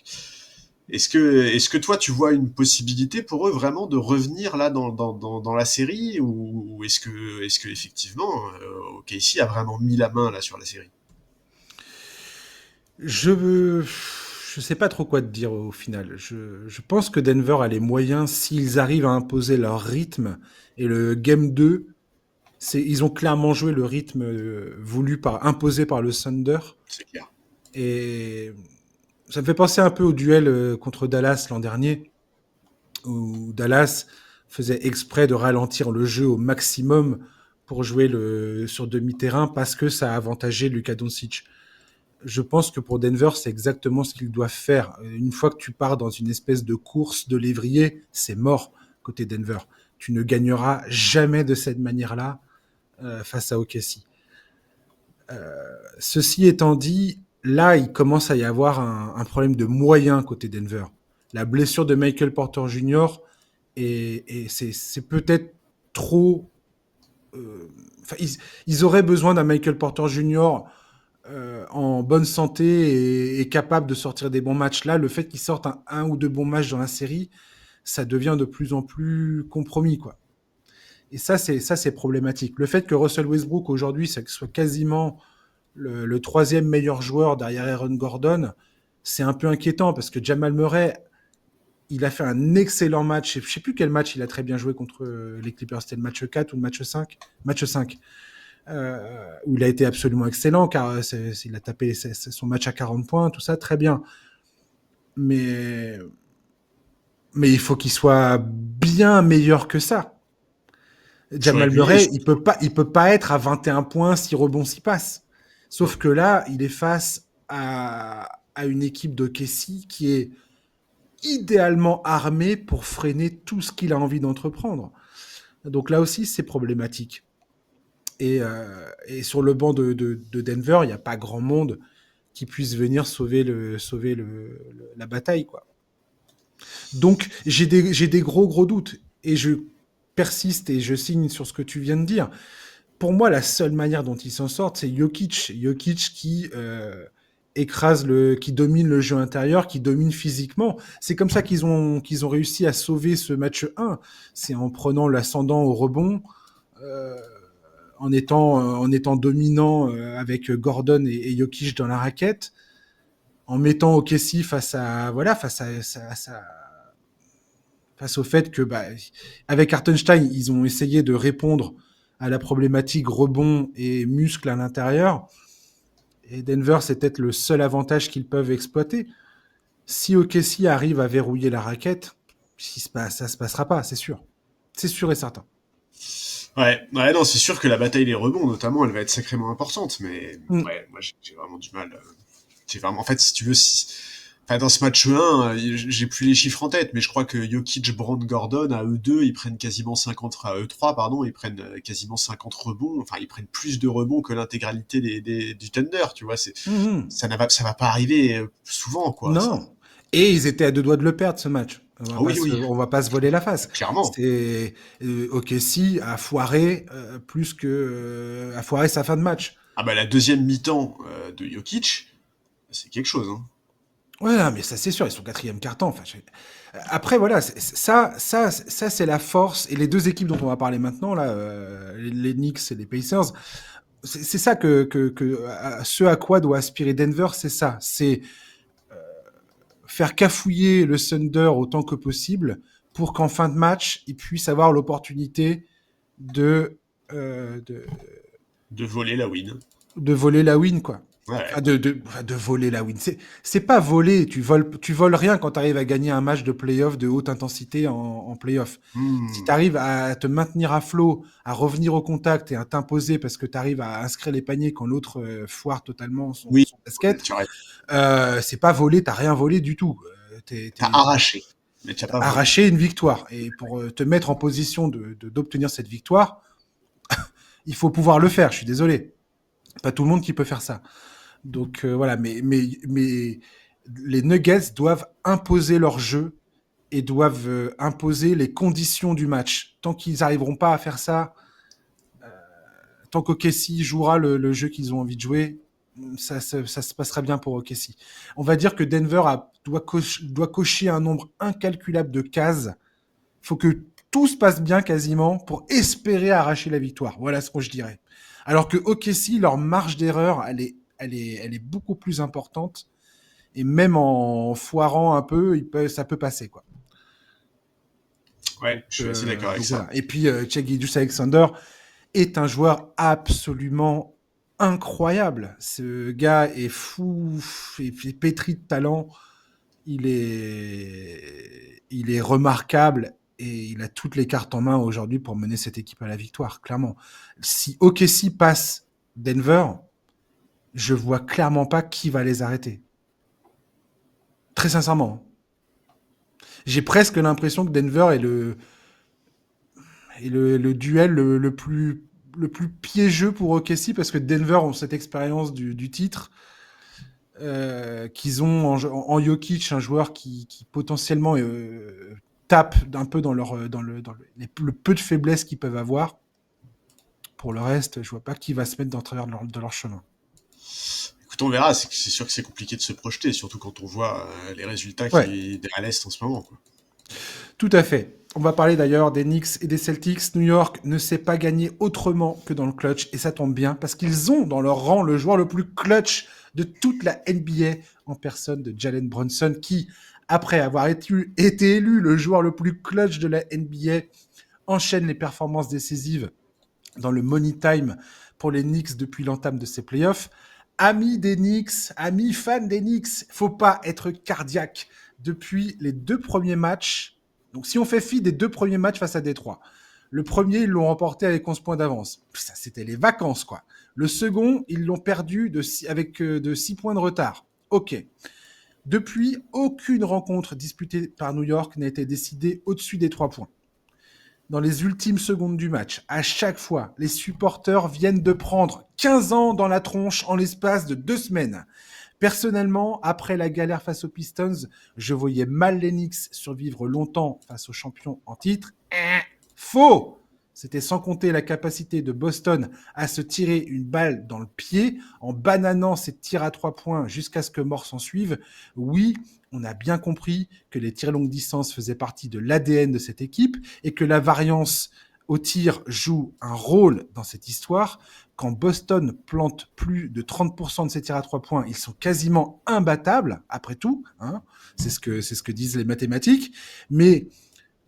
est-ce que toi, tu vois une possibilité pour eux vraiment de revenir là dans la série ou est-ce que effectivement, OKC a vraiment mis la main là sur la série? Je je sais pas trop quoi te dire au final. Je pense que Denver a les moyens, s'ils arrivent à imposer leur rythme, et le Game 2, ils ont clairement joué le rythme imposé par le Thunder. C'est clair. Et ça me fait penser un peu au duel contre Dallas l'an dernier, où Dallas faisait exprès de ralentir le jeu au maximum pour jouer sur demi-terrain parce que ça avantageait Luka Doncic. Je pense que pour Denver, c'est exactement ce qu'ils doivent faire. Une fois que tu pars dans une espèce de course de lévrier, c'est mort côté Denver. Tu ne gagneras jamais de cette manière-là face à OKC. Ceci étant dit, là, il commence à y avoir un problème de moyens côté Denver. La blessure de Michael Porter Jr. et c'est peut-être trop. Ils auraient besoin d'un Michael Porter Jr. En bonne santé et capable de sortir des bons matchs. Là, le fait qu'ils sortent un ou deux bons matchs dans la série, ça devient de plus en plus compromis, quoi. Et ça, c'est problématique. Le fait que Russell Westbrook aujourd'hui soit quasiment le troisième meilleur joueur derrière Aaron Gordon, c'est un peu inquiétant parce que Jamal Murray, il a fait un excellent match. Je ne sais plus quel match il a très bien joué contre les Clippers. C'était le match 4 ou le match 5 ? Match 5. Où il a été absolument excellent car il a tapé son match à 40 points, tout ça, très bien. Mais il faut qu'il soit bien meilleur que ça. Jamal Murray, il peut pas être à 21 points, 6 rebonds, 6 passes. Sauf que là, il est face à une équipe de Kessie qui est idéalement armée pour freiner tout ce qu'il a envie d'entreprendre. Donc là aussi, c'est problématique. Et sur le banc de Denver, il n'y a pas grand monde qui puisse venir sauver la bataille, quoi. Donc, j'ai des gros doutes. Et je persiste et je signe sur ce que tu viens de dire. Pour moi, la seule manière dont ils s'en sortent, c'est Jokic. Jokic qui qui domine le jeu intérieur, qui domine physiquement. C'est comme ça qu'ils ont réussi à sauver ce match 1. C'est en prenant l'ascendant au rebond, en étant dominant avec Gordon et Jokic dans la raquette, en mettant OKC face au fait que avec Hartenstein, ils ont essayé de répondre à la problématique rebond et muscle à l'intérieur. Et Denver, c'est peut-être le seul avantage qu'ils peuvent exploiter. Si OKC arrive à verrouiller la raquette, ça se passera pas, c'est sûr. C'est sûr et certain. Ouais, non, c'est sûr que la bataille des rebonds, notamment, elle va être sacrément importante, mais ouais, moi j'ai vraiment du mal. En fait, si tu veux, dans ce match 1, j'ai plus les chiffres en tête, mais je crois que Jokic, Brand, Gordon, à eux deux, ils prennent quasiment 50, à eux trois, pardon, ils prennent quasiment 50 rebonds, enfin, ils prennent plus de rebonds que l'intégralité du Thunder, tu vois, ça va pas arriver souvent, quoi. Non. Et ils étaient à 2 doigts de le perdre, ce match. On va pas se voler la face. Clairement. C'était OKC a foiré a foiré sa fin de match. Ah la deuxième mi-temps de Jokic, c'est quelque chose, hein. Ouais, mais ça c'est sûr, ils sont quatrième quart-temps. Après voilà, ça c'est la force, et les deux équipes dont on va parler maintenant là, les Knicks et les Pacers, c'est ça ce à quoi doit aspirer Denver, c'est ça, c'est faire cafouiller le Thunder autant que possible pour qu'en fin de match, ils puissent avoir l'opportunité de voler la win. De voler la win, quoi. Ouais. De voler la win. C'est pas voler. Tu voles rien quand tu arrives à gagner un match de play-off de haute intensité en play-off. Si tu arrives à te maintenir à flot, à revenir au contact et à t'imposer parce que tu arrives à inscrire les paniers quand l'autre foire totalement son basket, c'est pas voler, t'as rien volé du tout. T'as arraché. Mais t'as pas arraché une victoire. Et pour te mettre en position d'obtenir cette victoire, il faut pouvoir le faire, je suis désolé. Pas tout le monde qui peut faire ça. Donc voilà, mais les Nuggets doivent imposer leur jeu et doivent imposer les conditions du match. Tant qu'ils n'arriveront pas à faire ça, tant qu'OKC jouera le jeu qu'ils ont envie de jouer, ça se passera bien pour OKC. On va dire que Denver doit cocher un nombre incalculable de cases. Il faut que tout se passe bien quasiment pour espérer arracher la victoire. Voilà ce que je dirais. Alors que OKC, leur marge d'erreur, elle est beaucoup plus importante. et même en foirant un peu, ça peut passer, quoi. Ouais, je suis assez d'accord avec Donc ça. voilà. Et puis Shai Gilgeous-Alexander est un joueur absolument incroyable. Ce gars est fou, est pétri de talent. Il est remarquable et il a toutes les cartes en main aujourd'hui pour mener cette équipe à la victoire, clairement. Si OKC passe Denver, je vois clairement pas qui va les arrêter. Très sincèrement. J'ai presque l'impression que Denver est le duel le plus piégeux pour OKC parce que Denver ont cette expérience du titre. Qu'ils ont en Jokic, un joueur qui potentiellement tape un peu le peu de faiblesse qu'ils peuvent avoir. Pour le reste, je vois pas qui va se mettre dans le travers de leur chemin. Écoute, on verra, c'est sûr que c'est compliqué de se projeter, surtout quand on voit les résultats Ouais, qui à l'Est en ce moment, quoi. tout à fait. On va parler d'ailleurs des Knicks et des Celtics. New York ne sait pas gagner autrement que dans le clutch, et ça tombe bien, parce qu'ils ont dans leur rang le joueur le plus clutch de toute la NBA, en personne de Jalen Brunson, qui, après avoir été élu le joueur le plus clutch de la NBA, enchaîne les performances décisives dans le money time pour les Knicks depuis l'entame de ces playoffs. Amis des Knicks, amis fans des Knicks, faut pas être cardiaque. Depuis les 2 premiers matchs, donc si on fait fi des 2 premiers matchs face à Détroit, le premier, ils l'ont remporté avec 11 points d'avance. Ça, c'était les vacances, quoi. Le second, ils l'ont perdu avec de 6 points de retard. OK. Depuis, aucune rencontre disputée par New York n'a été décidée au-dessus des 3 points. Dans les ultimes secondes du match, à chaque fois, les supporters viennent de prendre 15 ans dans la tronche en l'espace de 2 semaines. Personnellement, après la galère face aux Pistons, je voyais mal les Knicks survivre longtemps face aux champions en titre. Faux! C'était sans compter la capacité de Boston à se tirer une balle dans le pied en bananant ses tirs à 3 points jusqu'à ce que mort s'en suive. Oui, on a bien compris que les tirs longue distance faisaient partie de l'ADN de cette équipe et que la variance au tir joue un rôle dans cette histoire. Quand Boston plante plus de 30% de ses tirs à 3 points, ils sont quasiment imbattables, après tout. Hein, c'est ce que disent les mathématiques. Mais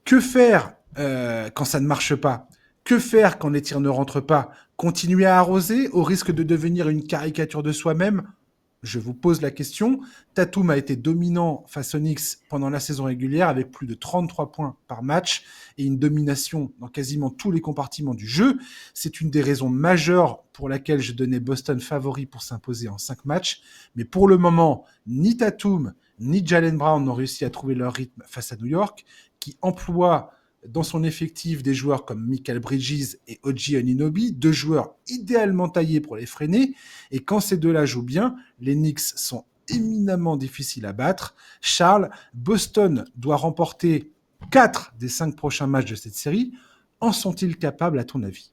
que faire quand ça ne marche pas? Que faire quand les tirs ne rentrent pas? Continuer à arroser au risque de devenir une caricature de soi-même? Je vous pose la question. Tatum a été dominant face aux Knicks pendant la saison régulière avec plus de 33 points par match et une domination dans quasiment tous les compartiments du jeu. C'est une des raisons majeures pour laquelle je donnais Boston favori pour s'imposer en 5 matchs. Mais pour le moment, ni Tatum ni Jaylen Brown n'ont réussi à trouver leur rythme face à New York, qui emploie dans son effectif des joueurs comme Michael Bridges et OG Anunoby, 2 joueurs idéalement taillés pour les freiner. Et quand ces deux-là jouent bien, les Knicks sont éminemment difficiles à battre. Charles, Boston doit remporter 4 des 5 prochains matchs de cette série. En sont-ils capables, à ton avis?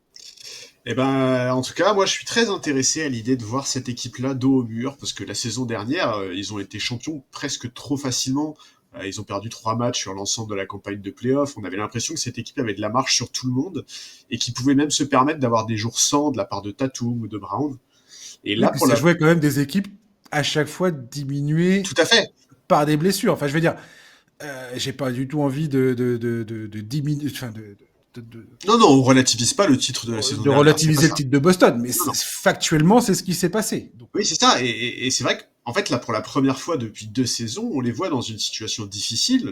Eh ben, en tout cas, moi, je suis très intéressé à l'idée de voir cette équipe-là dos au mur, parce que la saison dernière, ils ont été champions presque trop facilement. Ils ont perdu 3 matchs sur l'ensemble de la campagne de playoff. On avait l'impression que cette équipe avait de la marche sur tout le monde et qu'ils pouvaient même se permettre d'avoir des jours sans de la part de Tatum ou de Brown. Et Oui, là, puis pour ça la... jouait quand même des équipes à chaque fois diminuées Tout à fait. par des blessures. Enfin, je veux dire, j'ai pas du tout envie de diminuer, enfin, Non, non, on relativise pas le titre de la saison de dernière, c'est pas relativiser le ça. titre de Boston, mais Non, non. factuellement, c'est ce qui s'est passé. Donc, Oui, c'est ça. Et c'est vrai qu'en fait, là, pour la première fois depuis 2 saisons, on les voit dans une situation difficile.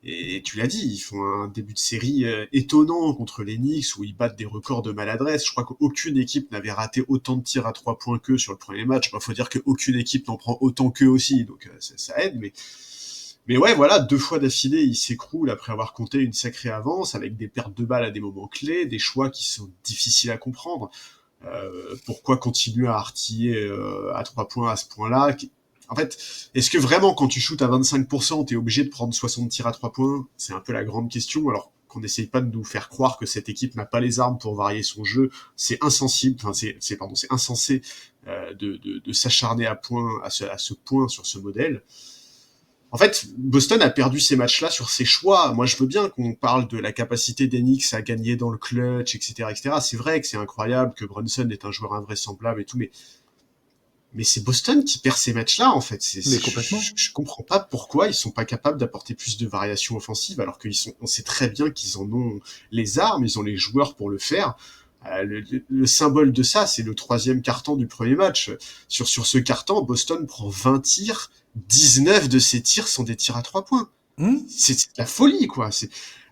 Et tu l'as dit, ils font un début de série étonnant contre les Knicks, où ils battent des records de maladresse. Je crois qu'aucune équipe n'avait raté autant de tirs à 3 points qu'eux sur le premier match. Bah, faut dire qu'aucune équipe n'en prend autant qu'eux aussi, donc ça aide. Mais ouais, voilà, 2 fois d'affilée, ils s'écroulent après avoir compté une sacrée avance, avec des pertes de balles à des moments clés, des choix qui sont difficiles à comprendre. Pourquoi continuer à artiller à 3 points à ce point-là? En fait, est-ce que vraiment, quand tu shootes à 25%, t'es obligé de prendre 60 tirs à 3 points? C'est un peu la grande question, alors qu'on n'essaye pas de nous faire croire que cette équipe n'a pas les armes pour varier son jeu. C'est insensible, enfin, c'est insensé de s'acharner à ce point sur ce modèle. En fait, Boston a perdu ces matchs-là sur ses choix. Moi, je veux bien qu'on parle de la capacité d'Enix à gagner dans le clutch, etc., etc. C'est vrai que c'est incroyable, que Brunson est un joueur invraisemblable et tout, mais Mais c'est Boston qui perd ces matchs-là, en fait. Mais complètement. Je comprends pas pourquoi ils sont pas capables d'apporter plus de variations offensives, alors on sait très bien qu'ils en ont les armes, ils ont les joueurs pour le faire. Le symbole de ça, c'est le 3e quart-temps du premier match. Sur ce quart-temps, Boston prend 20 tirs, 19 de ces tirs sont des tirs à 3 points. C'est de la folie, quoi.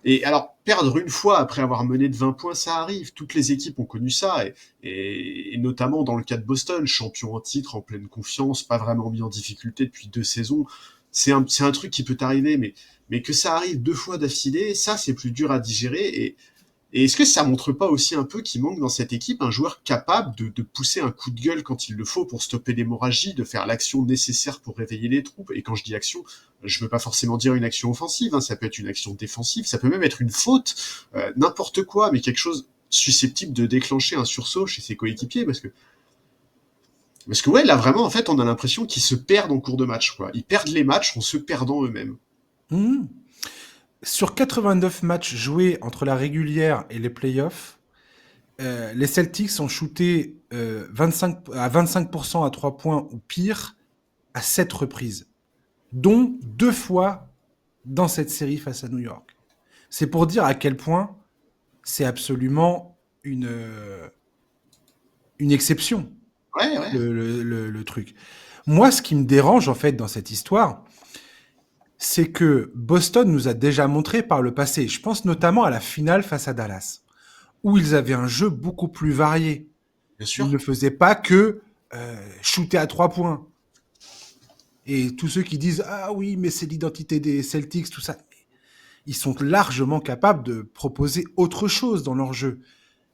Et alors, perdre une fois après avoir mené de 20 points, ça arrive. Toutes les équipes ont connu ça, et notamment dans le cas de Boston, champion en titre, en pleine confiance, pas vraiment mis en difficulté depuis 2 saisons. C'est un truc qui peut arriver, mais que ça arrive 2 fois d'affilée, ça, c'est plus dur à digérer. Et est-ce que ça montre pas aussi un peu qu'il manque dans cette équipe un joueur capable de pousser un coup de gueule quand il le faut pour stopper l'hémorragie, de faire l'action nécessaire pour réveiller les troupes? Et quand je dis action, je veux pas forcément dire une action offensive, hein, ça peut être une action défensive, ça peut même être une faute, n'importe quoi, mais quelque chose susceptible de déclencher un sursaut chez ses coéquipiers, parce que ouais, là vraiment, en fait, on a l'impression qu'ils se perdent en cours de match, quoi. Ils perdent les matchs en se perdant eux-mêmes. Sur 89 matchs joués entre la régulière et les playoffs, les Celtics ont shooté 25% à 3 points ou pire à 7 reprises, dont 2 fois dans cette série face à New York. C'est pour dire à quel point c'est absolument une exception, Ouais, ouais. le truc. Moi, ce qui me dérange, en fait, dans cette histoire, c'est que Boston nous a déjà montré par le passé, je pense notamment à la finale face à Dallas, où ils avaient un jeu beaucoup plus varié. Bien Ils sûr. ne faisaient pas que shooter à 3 points. Et tous ceux qui disent « Ah oui, mais c'est l'identité des Celtics, tout ça », ils sont largement capables de proposer autre chose dans leur jeu,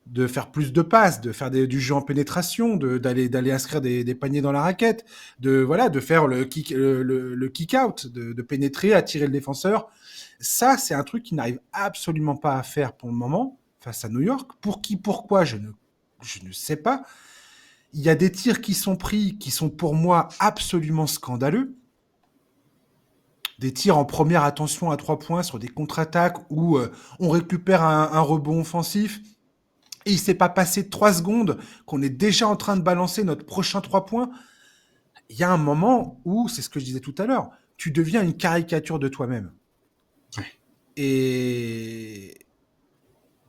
de faire plus de passes, de faire du jeu en pénétration, d'aller inscrire des paniers dans la raquette, de faire le kick out, de pénétrer, attirer le défenseur. Ça, c'est un truc qu'ils n'arrivent absolument pas à faire pour le moment face à New York. Pour qui, pourquoi, je ne sais pas. Il y a des tirs qui sont pris, qui sont pour moi absolument scandaleux. Des tirs en première attention à 3 points sur des contre-attaques où on récupère un rebond offensif. Et il ne s'est pas passé 3 secondes qu'on est déjà en train de balancer notre prochain 3 points. Il y a un moment où, c'est ce que je disais tout à l'heure, tu deviens une caricature de toi-même. Ouais. Et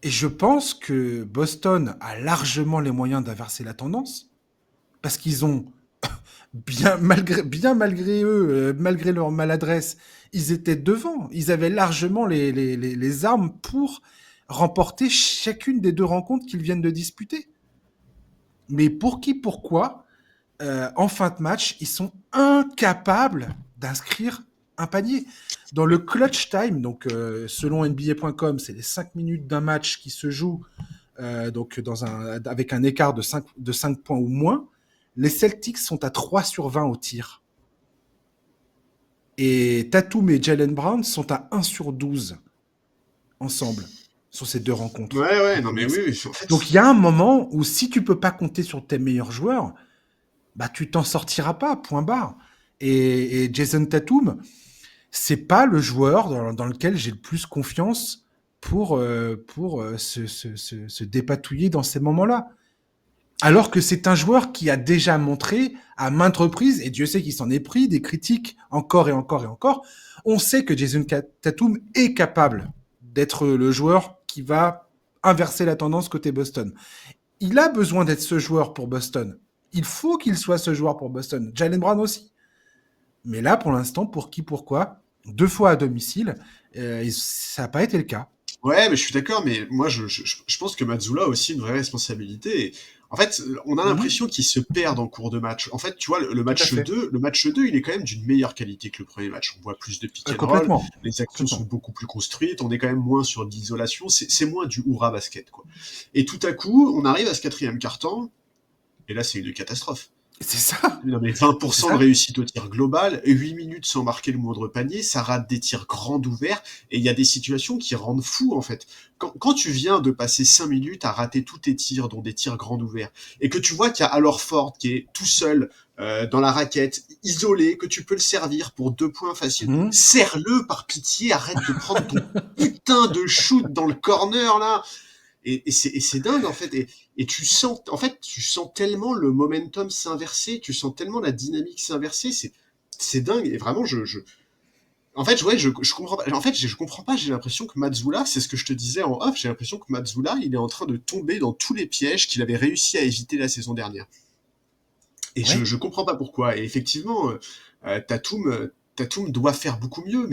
je pense que Boston a largement les moyens d'inverser la tendance, parce qu'ils ont, malgré eux, malgré leur maladresse, ils étaient devant. Ils avaient largement les armes pour remporter chacune des 2 rencontres qu'ils viennent de disputer. Mais pour qui, pourquoi, en fin de match, ils sont incapables d'inscrire un panier. Dans le clutch time, donc selon NBA.com, c'est les 5 minutes d'un match qui se joue donc avec un écart de 5 points ou moins. Les Celtics sont à 3 sur 20 au tir. Et Tatum et Jaylen Brown sont à 1 sur 12 ensemble sur ces 2 rencontres. Ouais, non mais oui, en fait... Donc il y a un moment où si tu peux pas compter sur tes meilleurs joueurs, bah tu t'en sortiras pas, point barre. Et Jason Tatum, c'est pas le joueur dans lequel j'ai le plus confiance pour se dépatouiller dans ces moments-là. Alors que c'est un joueur qui a déjà montré à maintes reprises, et Dieu sait qu'il s'en est pris, des critiques encore et encore et encore. On sait que Jason Tatum est capable d'être le joueur qui va inverser la tendance côté Boston. Il a besoin d'être ce joueur pour Boston. Il faut qu'il soit ce joueur pour Boston. Jaylen Brown aussi. Mais là, pour l'instant, pour qui, pourquoi, 2 fois à domicile, ça n'a pas été le cas. Ouais, mais je suis d'accord, mais moi je pense que Mazzulla a aussi une vraie responsabilité. Et en fait, on a l'impression qu'ils se perdent en cours de match. En fait, tu vois, le match 2, il est quand même d'une meilleure qualité que le premier match. On voit plus de pick and roll, les actions sont beaucoup plus construites, on est quand même moins sur de l'isolation, c'est moins du hurrah basket, quoi. Et tout à coup, on arrive à ce 4e quart-temps, et là c'est une catastrophe. C'est ça. Non mais 20% de réussite au tir global, 8 minutes sans marquer le moindre panier, ça rate des tirs grands ouverts, et il y a des situations qui rendent fou en fait. Quand tu viens de passer 5 minutes à rater tous tes tirs, dont des tirs grands ouverts, et que tu vois qu'il y a alors Ford qui est tout seul dans la raquette, isolé, que tu peux le servir pour 2 points faciles, serre-le par pitié, arrête de prendre ton putain de shoot dans le corner là. Et c'est dingue, en fait. Et tu sens tellement le momentum s'inverser, tu sens tellement la dynamique s'inverser. C'est dingue. Et vraiment, en fait, ouais, je comprends pas. En fait, je comprends pas. J'ai l'impression que Matsula, c'est ce que je te disais en off, j'ai l'impression que Matsula, il est en train de tomber dans tous les pièges qu'il avait réussi à éviter la saison dernière. Et Ouais. je comprends pas pourquoi. Et effectivement, Tatum doit faire beaucoup mieux,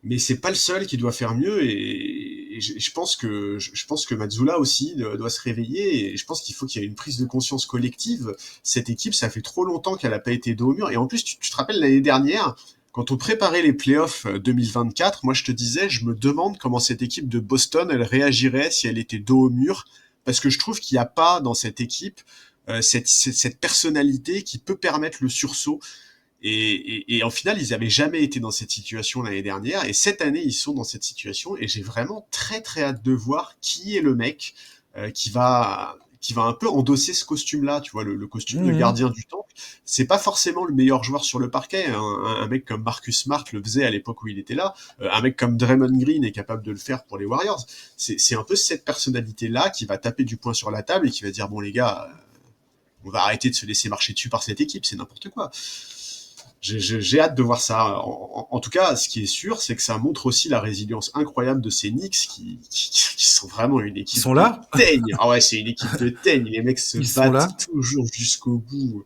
mais c'est pas le seul qui doit faire mieux. Et je pense que Matsula aussi doit se réveiller. Et je pense qu'il faut qu'il y ait une prise de conscience collective. Cette équipe, ça fait trop longtemps qu'elle a pas été dos au mur. Et en plus, tu te rappelles l'année dernière, quand on préparait les playoffs 2024, moi je te disais, je me demande comment cette équipe de Boston, elle réagirait si elle était dos au mur, parce que je trouve qu'il n'y a pas dans cette équipe cette personnalité qui peut permettre le sursaut. Et en final, ils n'avaient jamais été dans cette situation l'année dernière, et cette année, ils sont dans cette situation, et j'ai vraiment très très hâte de voir qui est le mec qui va un peu endosser ce costume-là, tu vois, le costume de Mhm. gardien du temple. C'est pas forcément le meilleur joueur sur le parquet. Un mec comme Marcus Smart le faisait à l'époque où il était là. Un mec comme Draymond Green est capable de le faire pour les Warriors. C'est un peu cette personnalité-là qui va taper du poing sur la table et qui va dire bon les gars, on va arrêter de se laisser marcher dessus par cette équipe, c'est n'importe quoi. J'ai hâte de voir ça. En tout cas, ce qui est sûr, c'est que ça montre aussi la résilience incroyable de ces Knicks qui sont vraiment une Ils équipe sont de là. teigne. Ah ouais, c'est une équipe de teigne. Les mecs se Ils sont battent là. toujours jusqu'au bout.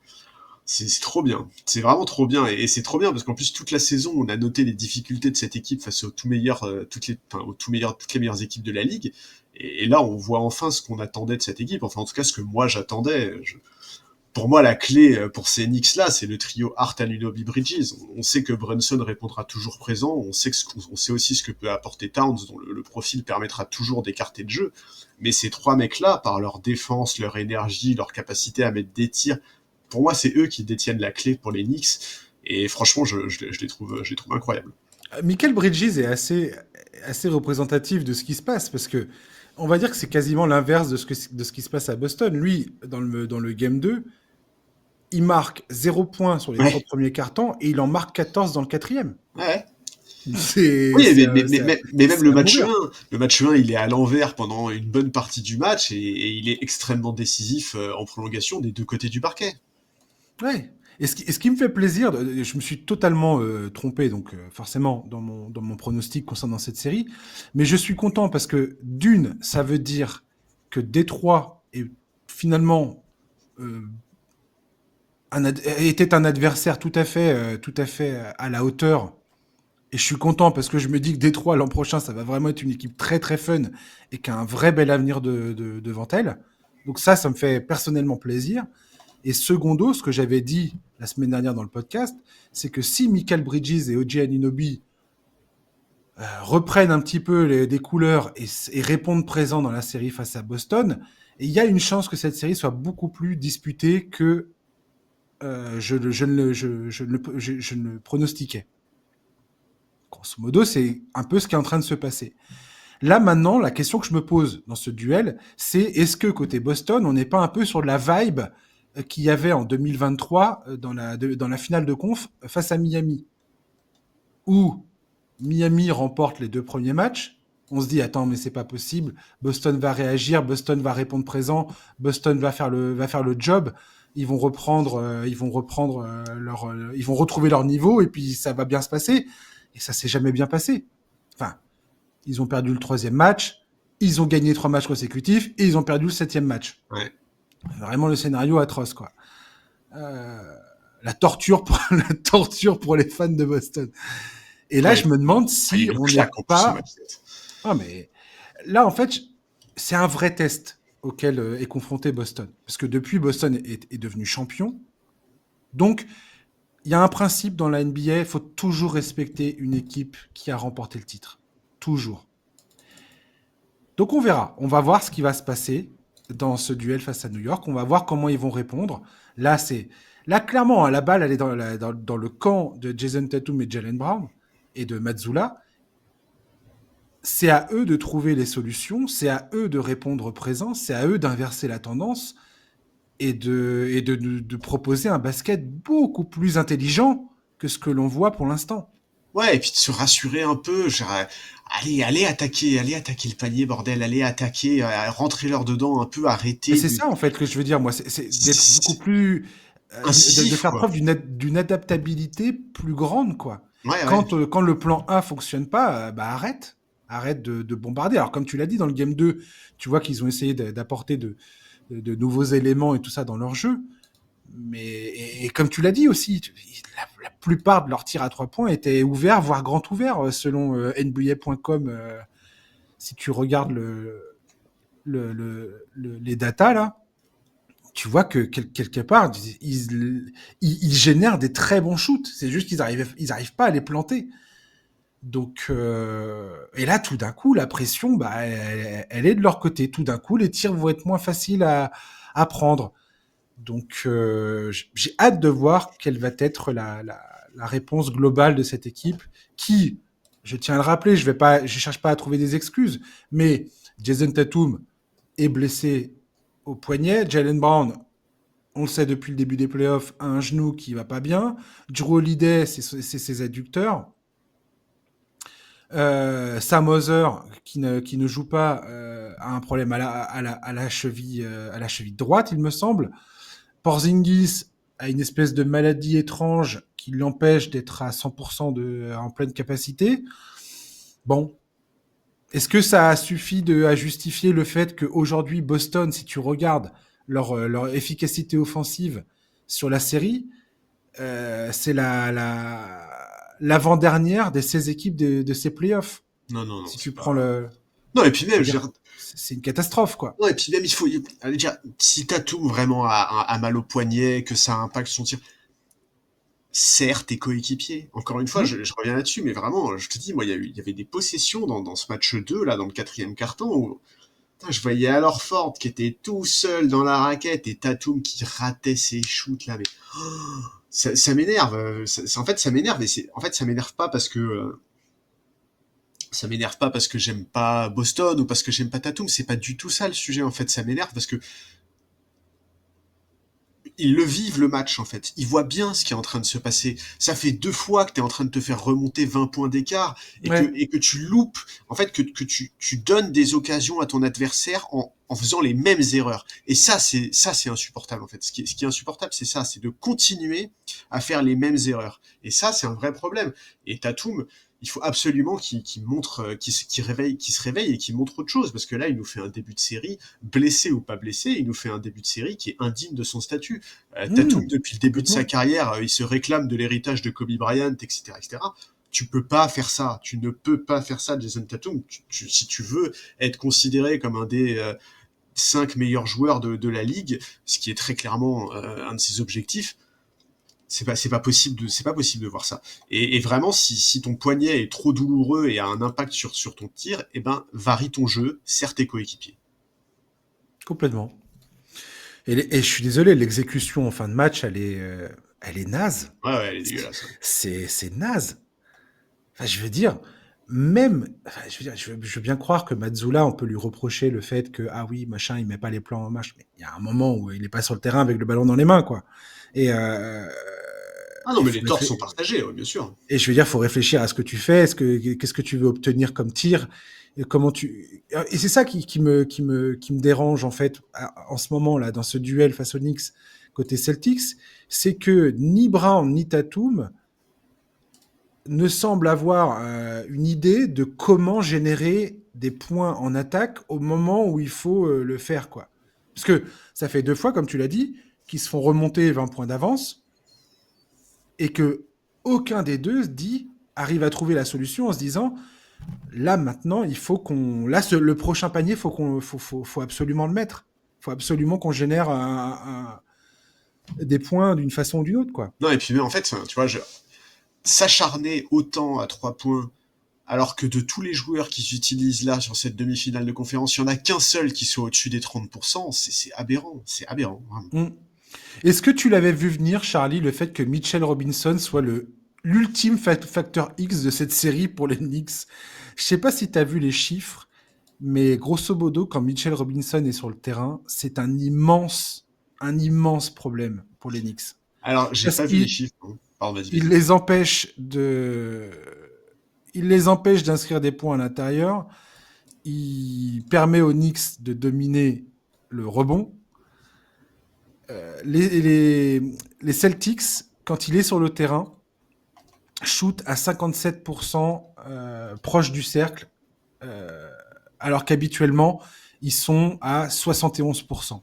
C'est trop bien. C'est vraiment trop bien. Et c'est trop bien parce qu'en plus, toute la saison, on a noté les difficultés de cette équipe face aux tout meilleurs, toutes les meilleures équipes de la ligue. Et là, on voit enfin ce qu'on attendait de cette équipe. Enfin, en tout cas, ce que moi j'attendais. Pour moi, la clé pour ces Knicks-là, c'est le trio Hart, Anunoby, Bridges. On sait que Brunson répondra toujours présent. On sait aussi ce que peut apporter Towns, dont le profil permettra toujours d'écarter le jeu. Mais ces trois mecs-là, par leur défense, leur énergie, leur capacité à mettre des tirs, pour moi, c'est eux qui détiennent la clé pour les Knicks. Et franchement, je les trouve incroyables. Michael Bridges est assez représentatif de ce qui se passe parce que on va dire que c'est quasiment l'inverse de ce qui se passe à Boston. Lui, dans le Game 2, il marque 0 points sur les 3 Ouais, premiers cartons et il en marque 14 dans le quatrième. ouais. C'est, Oui, c'est, c'est, mais même c'est à mourir. le match 1, il est à l'envers pendant une bonne partie du match et il est extrêmement décisif en prolongation des deux côtés du parquet. Ouais. Et ce qui me fait plaisir, je me suis totalement trompé, donc forcément, dans mon pronostic concernant cette série, mais je suis content parce que, d'une, ça veut dire que Détroit est finalement euh, était un adversaire tout à fait à la hauteur. Et je suis content parce que je me dis que Détroit, l'an prochain, ça va vraiment être une équipe très très fun et qui a un vrai bel avenir devant elle. Donc ça me fait personnellement plaisir. Et secondo, ce que j'avais dit la semaine dernière dans le podcast, c'est que si Michael Bridges et OG Anunoby reprennent un petit peu des couleurs et répondent présents dans la série face à Boston, il y a une chance que cette série soit beaucoup plus disputée que je ne pronostiquais. Grosso modo, c'est un peu ce qui est en train de se passer. Là, maintenant, la question que je me pose dans ce duel, c'est est-ce que côté Boston, on n'est pas un peu sur la vibe qu'il y avait en 2023 dans la finale de conf face à Miami, où Miami remporte les 2 premiers matchs. On se dit, attends, mais c'est pas possible. Boston va réagir, Boston va répondre présent, Boston va faire le job. Ils vont retrouver leur niveau et puis ça va bien se passer. Et ça s'est jamais bien passé. Enfin, ils ont perdu le 3e match, ils ont gagné 3 matchs consécutifs et ils ont perdu le 7e match. Ouais. Vraiment le scénario atroce, quoi. Euh, la torture pour les fans de Boston. Et là, je Ouais. me demande Ah, il si nous on n'est claque en plus ce pas. match. Ah, mais là, en fait, c'est un vrai test auquel est confronté Boston. Parce que depuis, Boston est devenu champion. Donc, il y a un principe dans la NBA, il faut toujours respecter une équipe qui a remporté le titre. Toujours. Donc on verra. On va voir ce qui va se passer dans ce duel face à New York. On va voir comment ils vont répondre. Là, clairement, hein, la balle, elle est dans le camp de Jason Tatum et Jalen Brown et de Matsula. C'est à eux de trouver les solutions, c'est à eux de répondre présent, c'est à eux d'inverser la tendance et de proposer un basket beaucoup plus intelligent que ce que l'on voit pour l'instant. Ouais, et puis de se rassurer un peu, genre, allez attaquer le panier, bordel, allez attaquer, rentrez-leur dedans un peu, Mais arrêtez c'est de... ça en fait que je veux dire, moi, c'est d'être beaucoup C'est plus, de incisif, faire quoi. preuve d'une adaptabilité plus grande, quoi. Ouais, ouais. Quand le plan A fonctionne pas, bah arrête de bombarder. Alors comme tu l'as dit dans le game 2, tu vois qu'ils ont essayé d'apporter de nouveaux éléments et tout ça dans leur jeu. Mais et comme tu l'as dit aussi, la plupart de leurs tirs à 3 points étaient ouverts, voire grand ouverts, selon NBA.com. Si tu regardes les datas là, tu vois que quelque part, ils génèrent des très bons shoots. C'est juste ils arrivent pas à les planter. Donc, et là, tout d'un coup, la pression, bah, elle est de leur côté. Tout d'un coup, les tirs vont être moins faciles à prendre. Donc, j'ai hâte de voir quelle va être la réponse globale de cette équipe qui, je tiens à le rappeler, je cherche pas à trouver des excuses, mais Jason Tatum est blessé au poignet, Jalen Brown, on le sait depuis le début des playoffs, a un genou qui va pas bien, Drew Holiday, c'est ses adducteurs, Sam Hauser, qui ne joue pas, a un problème à la cheville droite, il me semble. Porzingis a une espèce de maladie étrange qui l'empêche d'être à 100% en pleine capacité. Bon, est-ce que ça suffit à justifier le fait qu'aujourd'hui, Boston, si tu regardes leur efficacité offensive sur la série, c'est l'avant-dernière des 16 équipes de ces playoffs. Non, non, non, Si tu c'est prends pas... le... Non, et puis Je même, veux je dire, veux dire, c'est une catastrophe, quoi. non, et puis même, il faut... Allez, dire, si Tatum vraiment a mal au poignet, que ça impacte son tir, serre tes coéquipiers. Encore une fois, Hmm. je reviens là-dessus, mais vraiment, je te dis, moi, il y avait des possessions dans ce match 2 là, dans le quatrième carton, où putain, je voyais alors Ford qui était tout seul dans la raquette et Tatum qui ratait ses shoots là, mais ça m'énerve. En fait, ça m'énerve, et en fait, ça m'énerve pas parce que ça m'énerve pas parce que j'aime pas Boston ou parce que j'aime pas Tatum. C'est pas du tout ça le sujet. En fait, ça m'énerve parce que ils le vivent le match en fait. Ils voient bien ce qui est en train de se passer. Ça fait 2 fois que tu es en train de te faire remonter 20 points d'écart Ouais. et que tu loupes, en fait, que tu donnes des occasions à ton adversaire en faisant les mêmes erreurs. Et ça c'est insupportable en fait. Ce qui est insupportable, c'est ça, c'est de continuer à faire les mêmes erreurs. Et ça, c'est un vrai problème. Et Tatum, il faut absolument qu'il montre, qu'il se réveille et qu'il montre autre chose, parce que là, il nous fait un début de série, blessé ou pas blessé, il nous fait un début de série qui est indigne de son statut. Tatum, Hmm. depuis le début de sa Complètement. carrière, il se réclame de l'héritage de Kobe Bryant, etc., etc. Tu peux pas faire ça. Tu ne peux pas faire ça, Jason Tatum. Si tu veux être considéré comme un des 5 meilleurs joueurs de la ligue, ce qui est très clairement un de ses objectifs, c'est pas possible de voir ça. Et vraiment, si ton poignet est trop douloureux et a un impact sur ton tir, eh ben, varie ton jeu, serre tes coéquipiers. Complètement. Et je suis désolé, l'exécution en fin de match, elle est naze. Ouais, ouais, elle est dégueulasse. Ouais. C'est naze. Enfin, je veux dire, même, enfin, je veux dire, je veux bien croire que Mazzula, on peut lui reprocher le fait que, ah oui, machin, il met pas les plans en match, mais il y a un moment où il est pas sur le terrain avec le ballon dans les mains, quoi. Et, Ah non, il mais faut les torts sont réfléchir. partagés, ouais, bien sûr. Et je veux dire, faut réfléchir à ce que tu fais, qu'est-ce que tu veux obtenir comme tir, et comment et c'est ça qui me dérange, en fait, en ce moment, là, dans ce duel face aux Knicks, côté Celtics, c'est que ni Brown, ni Tatum ne semblent avoir une idée de comment générer des points en attaque au moment où il faut le faire, quoi. Parce que ça fait 2 fois, comme tu l'as dit, qu'ils se font remonter 20 points d'avance, et que aucun des deux arrive à trouver la solution en se disant là maintenant il faut qu'on le prochain panier faut absolument le mettre, faut absolument qu'on génère des points d'une façon ou d'une autre, quoi. Non, et puis, mais en fait, tu vois, s'acharner autant à 3 points, alors que de tous les joueurs qui s'utilisent là sur cette demi-finale de conférence, il n'y en a qu'un seul qui soit au-dessus des 30%, c'est aberrant, c'est aberrant, vraiment. Mm. Est-ce que tu l'avais vu venir, Charlie, le fait que Mitchell Robinson soit l'ultime facteur X de cette série pour les Knicks? Je sais pas si tu as vu les chiffres, mais grosso modo, quand Mitchell Robinson est sur le terrain, c'est un immense problème pour les Knicks. Alors, j'ai Parce pas vu les qu'il chiffres, hein. Pardon, vas-y, il vas-y. les empêche de... il les empêche d'inscrire des points à l'intérieur. Il permet aux Knicks de dominer le rebond. Les Celtics, quand il est sur le terrain, shoot à 57% proche du cercle, alors qu'habituellement, ils sont à 71%.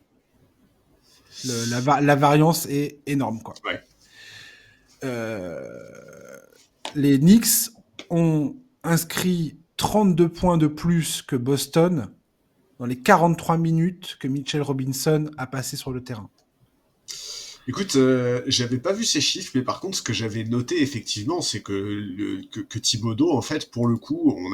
La variance est énorme, quoi. Ouais. Les Knicks ont inscrit 32 points de plus que Boston dans les 43 minutes que Mitchell Robinson a passé sur le terrain. Écoute, j'avais pas vu ces chiffres, mais par contre, ce que j'avais noté effectivement, c'est que Thibodeau, en fait, pour le coup, on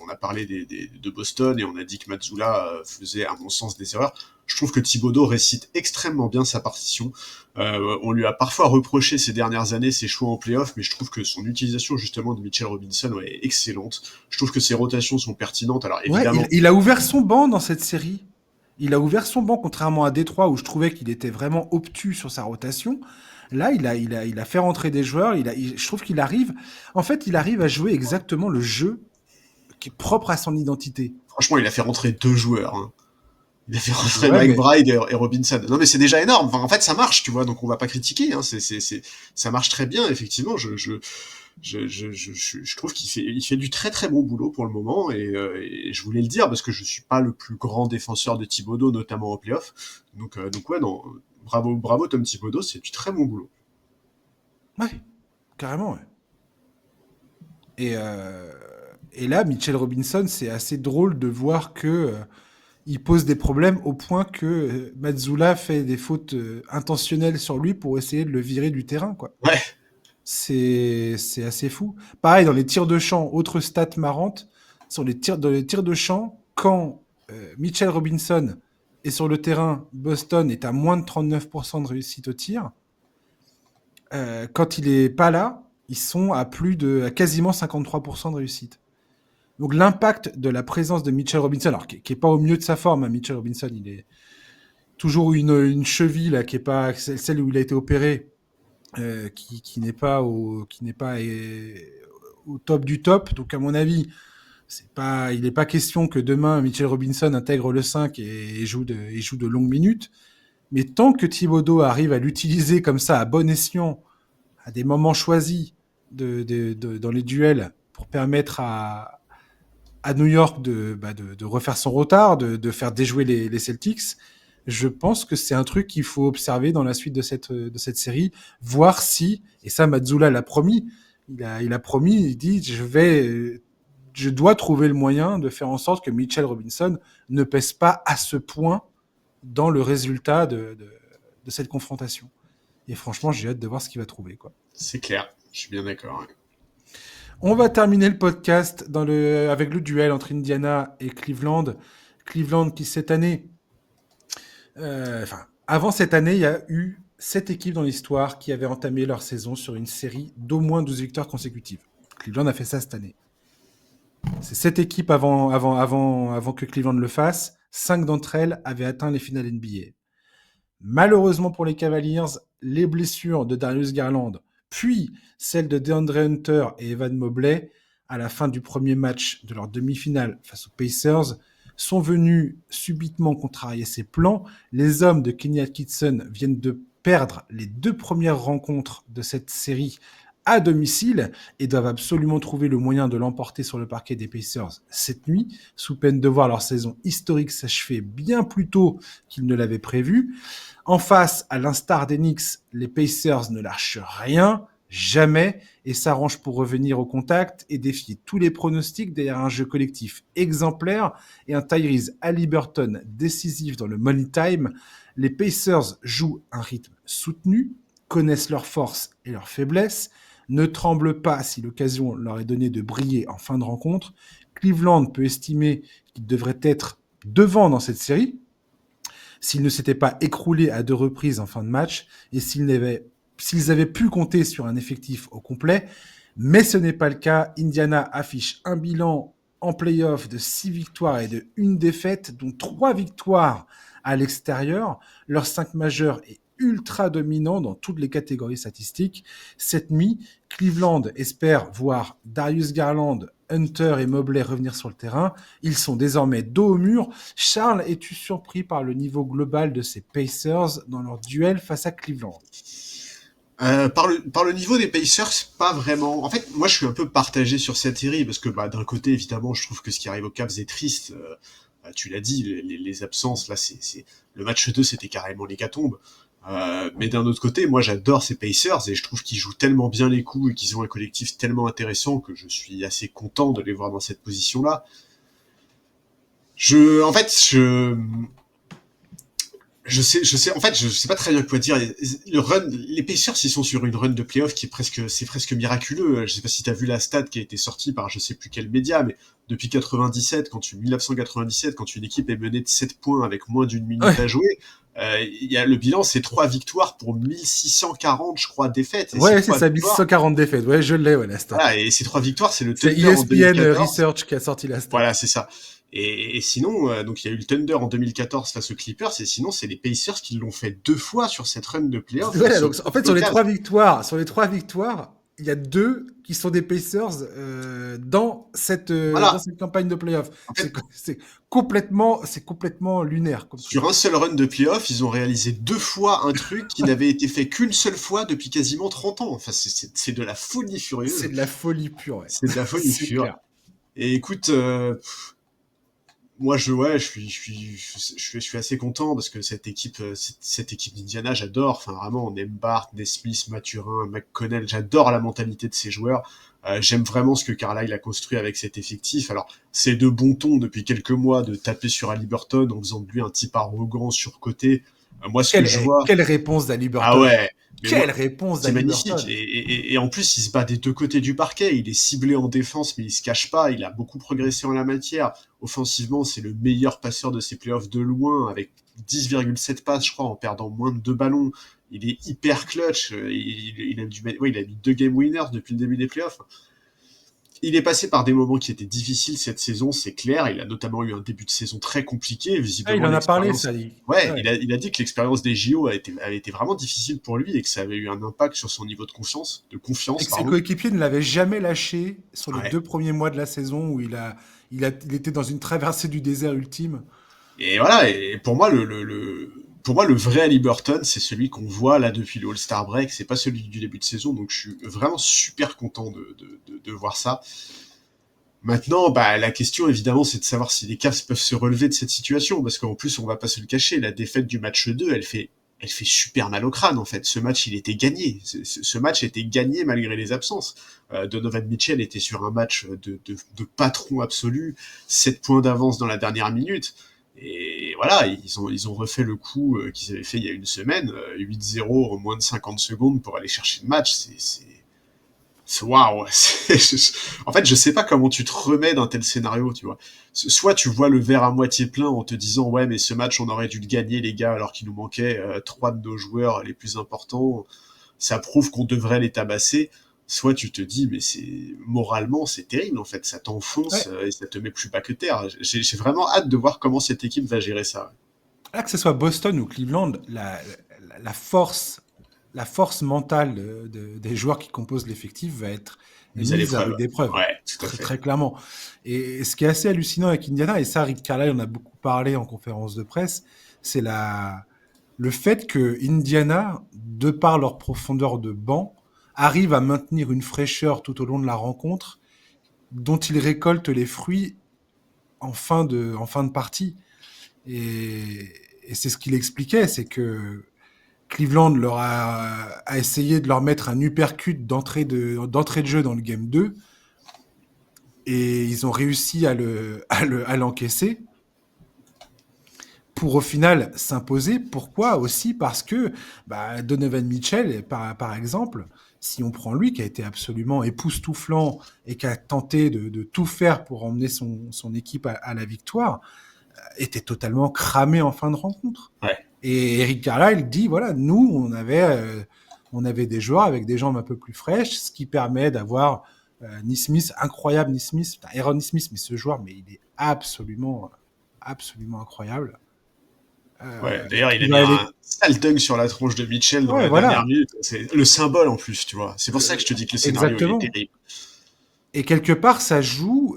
a parlé de Boston et on a dit que Mazzulla faisait, à mon sens, des erreurs. Je trouve que Thibodeau récite extrêmement bien sa partition. On lui a parfois reproché ces dernières années ses choix en play-off, mais je trouve que son utilisation justement de Mitchell Robinson est excellente. Je trouve que ses rotations sont pertinentes. Alors évidemment, il a ouvert son banc dans cette série. Il a ouvert son banc, contrairement à Détroit, où je trouvais qu'il était vraiment obtus sur sa rotation. Là, il a fait rentrer des joueurs. Je trouve qu'il arrive. En fait, il arrive à jouer exactement le jeu qui est propre à son identité. franchement, il a fait rentrer 2 joueurs. Hein. Il a fait rentrer Ouais, Mike mais Bride et Robinson. Non, mais c'est déjà énorme. Enfin, en fait, ça marche, tu vois, donc on va pas critiquer. Hein. Ça marche très bien, effectivement. Je trouve il fait du très très bon boulot pour le moment et je voulais le dire parce que je suis pas le plus grand défenseur de Thibodeau, notamment en playoff. Donc ouais, non, bravo Tom Thibodeau, c'est du très bon boulot. ouais, carrément. Ouais. Et, et là, Mitchell Robinson, c'est assez drôle de voir que il pose des problèmes au point que Mazzulla fait des fautes intentionnelles sur lui pour essayer de le virer du terrain, quoi. Ouais, C'est assez fou. Pareil, dans les tirs de champ, autre stat marrante, dans les tirs de champ, quand Mitchell Robinson est sur le terrain, Boston est à moins de 39% de réussite au tir. Quand il est pas là, ils sont à quasiment 53% de réussite. Donc l'impact de la présence de Mitchell Robinson, alors qui est pas au mieux de sa forme, hein, Mitchell Robinson, il est toujours une cheville là, qui est pas celle où il a été opéré, qui n'est pas au top du top. Donc à mon avis, il n'est pas question que demain Mitchell Robinson intègre le 5 et joue de longues minutes. Mais tant que Thibodeau arrive à l'utiliser comme ça à bon escient, à des moments choisis dans les duels pour permettre à New York de refaire son retard, de faire déjouer les Celtics, je pense que c'est un truc qu'il faut observer dans la suite de cette série, voir si, et ça Mazzulla l'a promis, il a promis, il dit je dois trouver le moyen de faire en sorte que Mitchell Robinson ne pèse pas à ce point dans le résultat de cette confrontation. Et franchement, j'ai hâte de voir ce qu'il va trouver, quoi. c'est clair. Je suis bien d'accord. Ouais. On va terminer le podcast avec le duel entre Indiana et Cleveland. Cleveland qui, cette année, avant cette année, il y a eu 7 équipes dans l'histoire qui avaient entamé leur saison sur une série d'au moins 12 victoires consécutives. Cleveland a fait ça cette année. C'est 7 équipes avant que Cleveland le fasse. 5 d'entre elles avaient atteint les finales NBA. Malheureusement pour les Cavaliers, les blessures de Darius Garland, puis celles de DeAndre Hunter et Evan Mobley à la fin du premier match de leur demi-finale face aux Pacers sont venus subitement contrarier ses plans. Les hommes de Kenny Atkinson viennent de perdre les 2 premières rencontres de cette série à domicile et doivent absolument trouver le moyen de l'emporter sur le parquet des Pacers cette nuit, sous peine de voir leur saison historique s'achever bien plus tôt qu'ils ne l'avaient prévu. En face, à l'instar des Knicks, les Pacers ne lâchent rien, jamais, et s'arrangent pour revenir au contact et défier tous les pronostics derrière un jeu collectif exemplaire et un Tyrese Haliburton décisif dans le money time. Les Pacers jouent un rythme soutenu, connaissent leurs forces et leurs faiblesses, ne tremblent pas si l'occasion leur est donnée de briller en fin de rencontre. Cleveland peut estimer qu'il devrait être devant dans cette série, s'ils ne s'étaient pas écroulés à 2 reprises en fin de match et s'ils avaient pu compter sur un effectif au complet. Mais ce n'est pas le cas. Indiana affiche un bilan en play-off de 6 victoires et de 1 défaite, dont 3 victoires à l'extérieur. Leurs 5 majeurs et ultra dominant dans toutes les catégories statistiques. Cette nuit, Cleveland espère voir Darius Garland, Hunter et Mobley revenir sur le terrain. Ils sont désormais dos au mur. Charles, es-tu surpris par le niveau global de ces Pacers dans leur duel face à Cleveland? Par le niveau des Pacers, pas vraiment. En fait, moi, je suis un peu partagé sur cette série parce que, d'un côté, évidemment, je trouve que ce qui arrive aux Cavs est triste. Tu l'as dit, les absences, là, le match 2, c'était carrément l'hécatombe. Mais d'un autre côté, moi, j'adore ces Pacers et je trouve qu'ils jouent tellement bien les coups et qu'ils ont un collectif tellement intéressant que je suis assez content de les voir dans cette position-là. En fait, je sais pas très bien quoi dire. Les Pacers, ils sont sur une run de playoff c'est presque miraculeux. Je sais pas si t'as vu la stat qui a été sortie par je sais plus quel média, mais depuis 1997, quand une équipe est menée de 7 points avec moins d'une minute à jouer, le bilan, c'est 3 victoires pour 1640, je crois, défaites. Ouais, c'est ça, 1140 défaites. Ouais, je l'ai, ouais, la stat. Voilà, et ces 3 victoires, c'est le C'est Thunder en ESPN 2014. Research qui a sorti la stat. Voilà, c'est ça. Et sinon, donc il y a eu le Thunder en 2014 face aux Clippers, et sinon c'est les Pacers qui l'ont fait 2 fois sur cette run de playoff. Ouais, donc, en fait, sur les 3 victoires, il y a 2 qui sont des Pacers dans cette campagne de playoff. En fait, C'est complètement lunaire. Sur un seul run de playoff, ils ont réalisé 2 fois un truc qui n'avait été fait qu'une seule fois depuis quasiment 30 ans. Enfin, c'est de la folie furieuse. C'est de la folie pure, ouais. C'est de la folie pure. Clair. Et écoute, moi, je suis assez content parce que cette équipe d'Indiana, j'adore. Enfin, vraiment, on aime Bart, Nesmith, Mathurin, McConnell. J'adore la mentalité de ces joueurs. J'aime vraiment ce que Carlisle a construit avec cet effectif. Alors, c'est de bon ton depuis quelques mois de taper sur Haliburton en faisant de lui un type arrogant, surcoté. Moi, ce que je vois... Quelle réponse d'Haliburton! Ah ouais! Quelle réponse d'Haliburton! C'est magnifique. Et en plus, il se bat des 2 côtés du parquet. Il est ciblé en défense, mais il se cache pas. Il a beaucoup progressé en la matière. Offensivement, c'est le meilleur passeur de ces playoffs de loin, avec 10,7 passes, je crois, en perdant moins de 2 ballons. Il est hyper clutch. Il a mis 2 game winners depuis le début des playoffs. Il est passé par des moments qui étaient difficiles cette saison, c'est clair. Il a notamment eu un début de saison très compliqué. Visiblement, il en a parlé, ça dit. Ouais. Il a dit que l'expérience des JO a été vraiment difficile pour lui et que ça avait eu un impact sur son niveau de confiance. Et que ses coéquipiers ne l'avaient jamais lâché sur les 2 premiers mois de la saison où il était dans une traversée du désert ultime. Et voilà. Et pour moi, le vrai Haliburton, c'est celui qu'on voit là depuis le All-Star Break, c'est pas celui du début de saison, donc je suis vraiment super content de voir ça. Maintenant, la question évidemment, c'est de savoir si les Cavs peuvent se relever de cette situation, parce qu'en plus, on va pas se le cacher, la défaite du match 2, elle fait super mal au crâne en fait. Ce match, il était gagné. Ce match était gagné malgré les absences. Donovan Mitchell était sur un match de patron absolu, 7 points d'avance dans la dernière minute. Et voilà, ils ont refait le coup qu'ils avaient fait il y a une semaine, 8-0 en moins de 50 secondes pour aller chercher le match. C'est waouh. En fait, je sais pas comment tu te remets d'un tel scénario, tu vois. Soit tu vois le verre à moitié plein en te disant ouais, mais ce match on aurait dû le gagner les gars, alors qu'il nous manquait 3 de nos joueurs les plus importants. Ça prouve qu'on devrait les tabasser. Soit tu te dis mais moralement c'est terrible en fait, ça t'enfonce et ça te met plus bas que terre. J'ai vraiment hâte de voir comment cette équipe va gérer ça. Là, que ce soit Boston ou Cleveland, la force mentale des joueurs qui composent l'effectif va être mise à rude épreuve. Ouais, très clairement. Et ce qui est assez hallucinant avec Indiana, et ça, Rick Carlisle en a beaucoup parlé en conférence de presse, c'est le fait que Indiana, de par leur profondeur de banc, arrive à maintenir une fraîcheur tout au long de la rencontre, dont ils récoltent les fruits en fin de partie. Et c'est ce qu'il expliquait, c'est que Cleveland leur a essayé de leur mettre un uppercut d'entrée de jeu dans le game 2 et ils ont réussi à l'encaisser pour au final s'imposer. Pourquoi aussi? Parce que Donovan Mitchell, par exemple, si on prend lui qui a été absolument époustouflant et qui a tenté de tout faire pour emmener son équipe à la victoire, était totalement cramé en fin de rencontre. Ouais. Et Eric Carlisle dit, voilà, nous, on avait des joueurs avec des jambes un peu plus fraîches, ce qui permet d'avoir Nesmith, incroyable Nesmith, Aaron Nesmith, mais ce joueur, mais il est absolument incroyable. Ouais, d'ailleurs, il qui a va mis aller. un sale dunk sur la tronche de Mitchell dans Ouais, la dernière voilà. minute. C'est le symbole en plus, tu vois. C'est pour ça que je te dis que le scénario, il est Exactement. terrible. Et quelque part, ça joue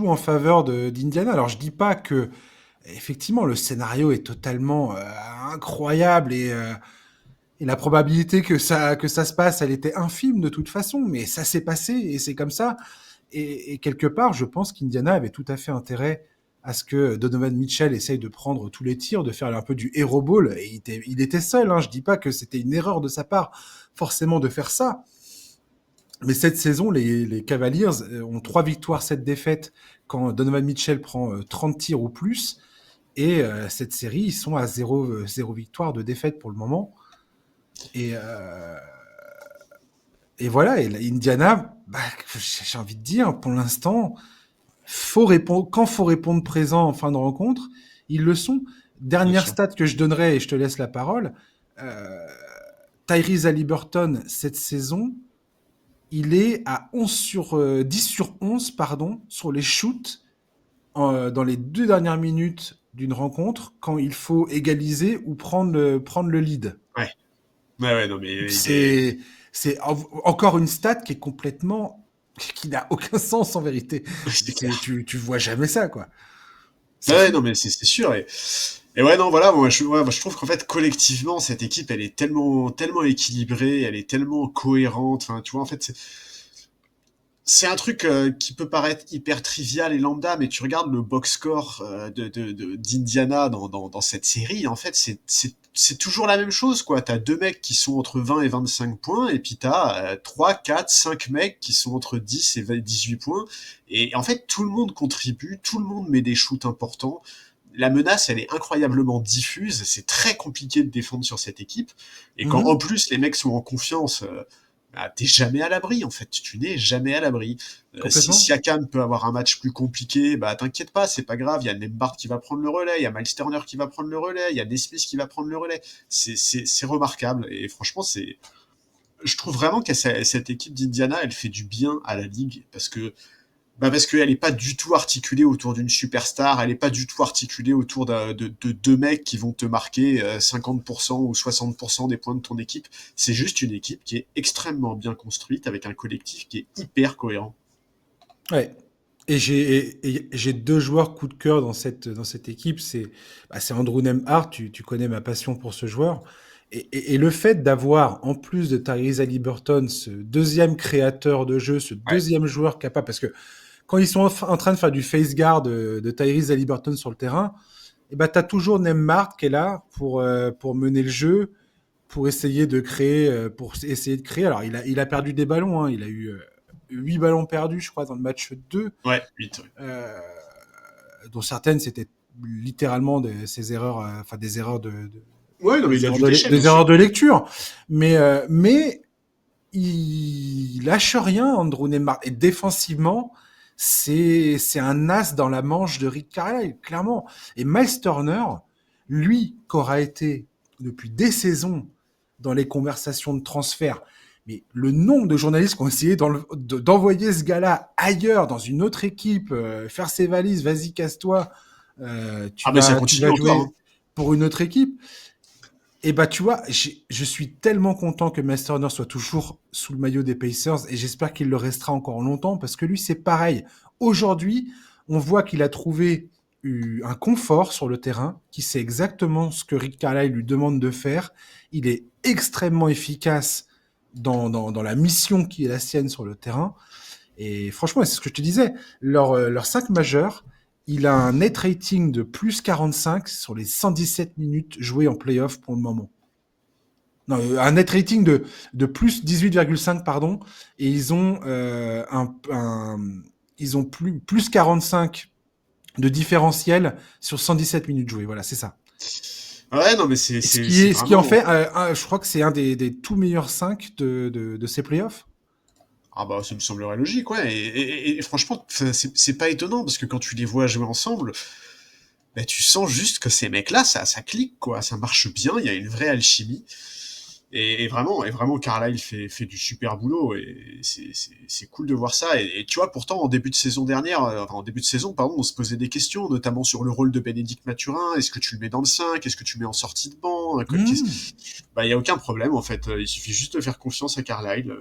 en faveur d'Indiana. Alors, je dis pas que, effectivement, le scénario est totalement incroyable et la probabilité que ça se passe, elle était infime de toute façon, mais ça s'est passé et c'est comme ça. Et quelque part, je pense qu'Indiana avait tout à fait intérêt à ce que Donovan Mitchell essaye de prendre tous les tirs, de faire un peu du hero ball. Et il était seul. Hein. Je dis pas que c'était une erreur de sa part, forcément, de faire ça. Mais cette saison, les Cavaliers ont 3 victoires, 7 défaites quand Donovan Mitchell prend 30 tirs ou plus. Et cette série, ils sont à 0 victoire, de défaite pour le moment. Et, et voilà, et Indiana, bah, j'ai envie de dire, pour l'instant, quand faut répondre présent en fin de rencontre, ils le sont. Bien Dernière sûr. stat que je donnerai, et je te laisse la parole, euh, Tyrese Haliburton, cette saison, il est à 10 sur 11 pardon, sur les shoots dans les 2 dernières minutes d'une rencontre quand il faut égaliser ou prendre le lead. Ouais. Ouais, non, Donc mais il est. c'est encore une stat qui est complètement qui n'a aucun sens en vérité. C'est clair. Tu vois jamais ça quoi. C'est Ouais, fou. non, mais c'est sûr. Et ouais, non, voilà, moi, je trouve qu'en fait, collectivement, cette équipe, elle est tellement équilibrée, elle est tellement cohérente. Enfin, tu vois, en fait, c'est un truc qui peut paraître hyper trivial et lambda, mais tu regardes le box score d'Indiana dans cette série, en fait, c'est toujours la même chose, quoi. T'as deux mecs qui sont entre 20 et 25 points, et puis t'as 3, 4, 5 mecs qui sont entre 10 et 18 points. Et en fait, tout le monde contribue, tout le monde met des shoots importants. La menace, elle est incroyablement diffuse. C'est très compliqué de défendre sur cette équipe. Et quand en Mhm, plus les mecs sont en confiance, bah, t'es jamais à l'abri, en fait. Tu n'es jamais à l'abri. Si complètement. Siakam peut avoir un match plus compliqué, bah t'inquiète pas, c'est pas grave. Il y a Nembhard qui va prendre le relais, il y a Miles Turner qui va prendre le relais, il y a Nesmith qui va prendre le relais. C'est remarquable. Et franchement, je trouve vraiment que cette équipe d'Indiana, elle fait du bien à la ligue parce qu'elle est pas du tout articulée autour d'une superstar, elle est pas du tout articulée autour de deux mecs qui vont te marquer 50% ou 60% des points de ton équipe. C'est juste une équipe qui est extrêmement bien construite avec un collectif qui est hyper cohérent. Ouais. Et j'ai 2 joueurs coup de cœur dans cette équipe. C'est Andrew Nembhard. Tu connais ma passion pour ce joueur. Et le fait d'avoir, en plus de Tyrese Haliburton, ce deuxième créateur de jeu, ce Ouais. deuxième joueur capable, parce que quand ils sont en train de faire du face guard de Tyrese Haliburton sur le terrain, et ben t'as toujours Nembhard qui est là pour mener le jeu, pour essayer de créer, Alors il a perdu des ballons, hein. Il a eu 8 ballons perdus, je crois, dans le match 2, Ouais, 8. Ouais. euh, dont certaines c'était littéralement ses erreurs, enfin Ouais, non, mais il a du déchet, bien des sûr. erreurs de lecture. Mais il lâche rien, Andrew Neymar. Et défensivement, c'est un as dans la manche de Rick Carlisle, clairement. Et Miles Turner, lui, qu'aura été depuis des saisons dans les conversations de transfert, mais le nombre de journalistes qui ont essayé d'envoyer ce gars-là ailleurs, dans une autre équipe, faire ses valises, vas-y, casse-toi, Ah, mais ça tu continue vas encore. jouer Hein. pour une autre équipe. Et bah tu vois, je suis tellement content que Miles Turner soit toujours sous le maillot des Pacers et j'espère qu'il le restera encore longtemps parce que lui c'est pareil. Aujourd'hui, on voit qu'il a trouvé un confort sur le terrain, qui sait exactement ce que Rick Carlisle lui demande de faire. Il est extrêmement efficace dans la mission qui est la sienne sur le terrain. Et franchement, c'est ce que je te disais, leur 5 majeurs, il a un net rating de plus 45 sur les 117 minutes jouées en playoff pour le moment. Non, un net rating de plus 18,5, pardon, et ils ont ils ont plus 45 de différentiel sur 117 minutes jouées. Voilà, c'est ça. Ouais, non, mais Et c'est ce qui en vraiment. fait, je crois que c'est un des tout meilleurs 5 de ces playoffs. Ah bah ça me semblerait logique, ouais. Et franchement, c'est pas étonnant parce que quand tu les vois jouer ensemble, bah, tu sens juste que ces mecs-là, ça clique, quoi. Ça marche bien, il y a une vraie alchimie. Et vraiment, Carlisle fait du super boulot et c'est cool de voir ça. Et tu vois, pourtant, en début de saison dernière, en début de saison, pardon, on se posait des questions, notamment sur le rôle de Bénédicte Mathurin. Est-ce que tu le mets dans le 5? Est-ce que tu le mets en sortie de banc? Mmh. Bah, il y a aucun problème, en fait. Il suffit juste de faire confiance à Carlisle.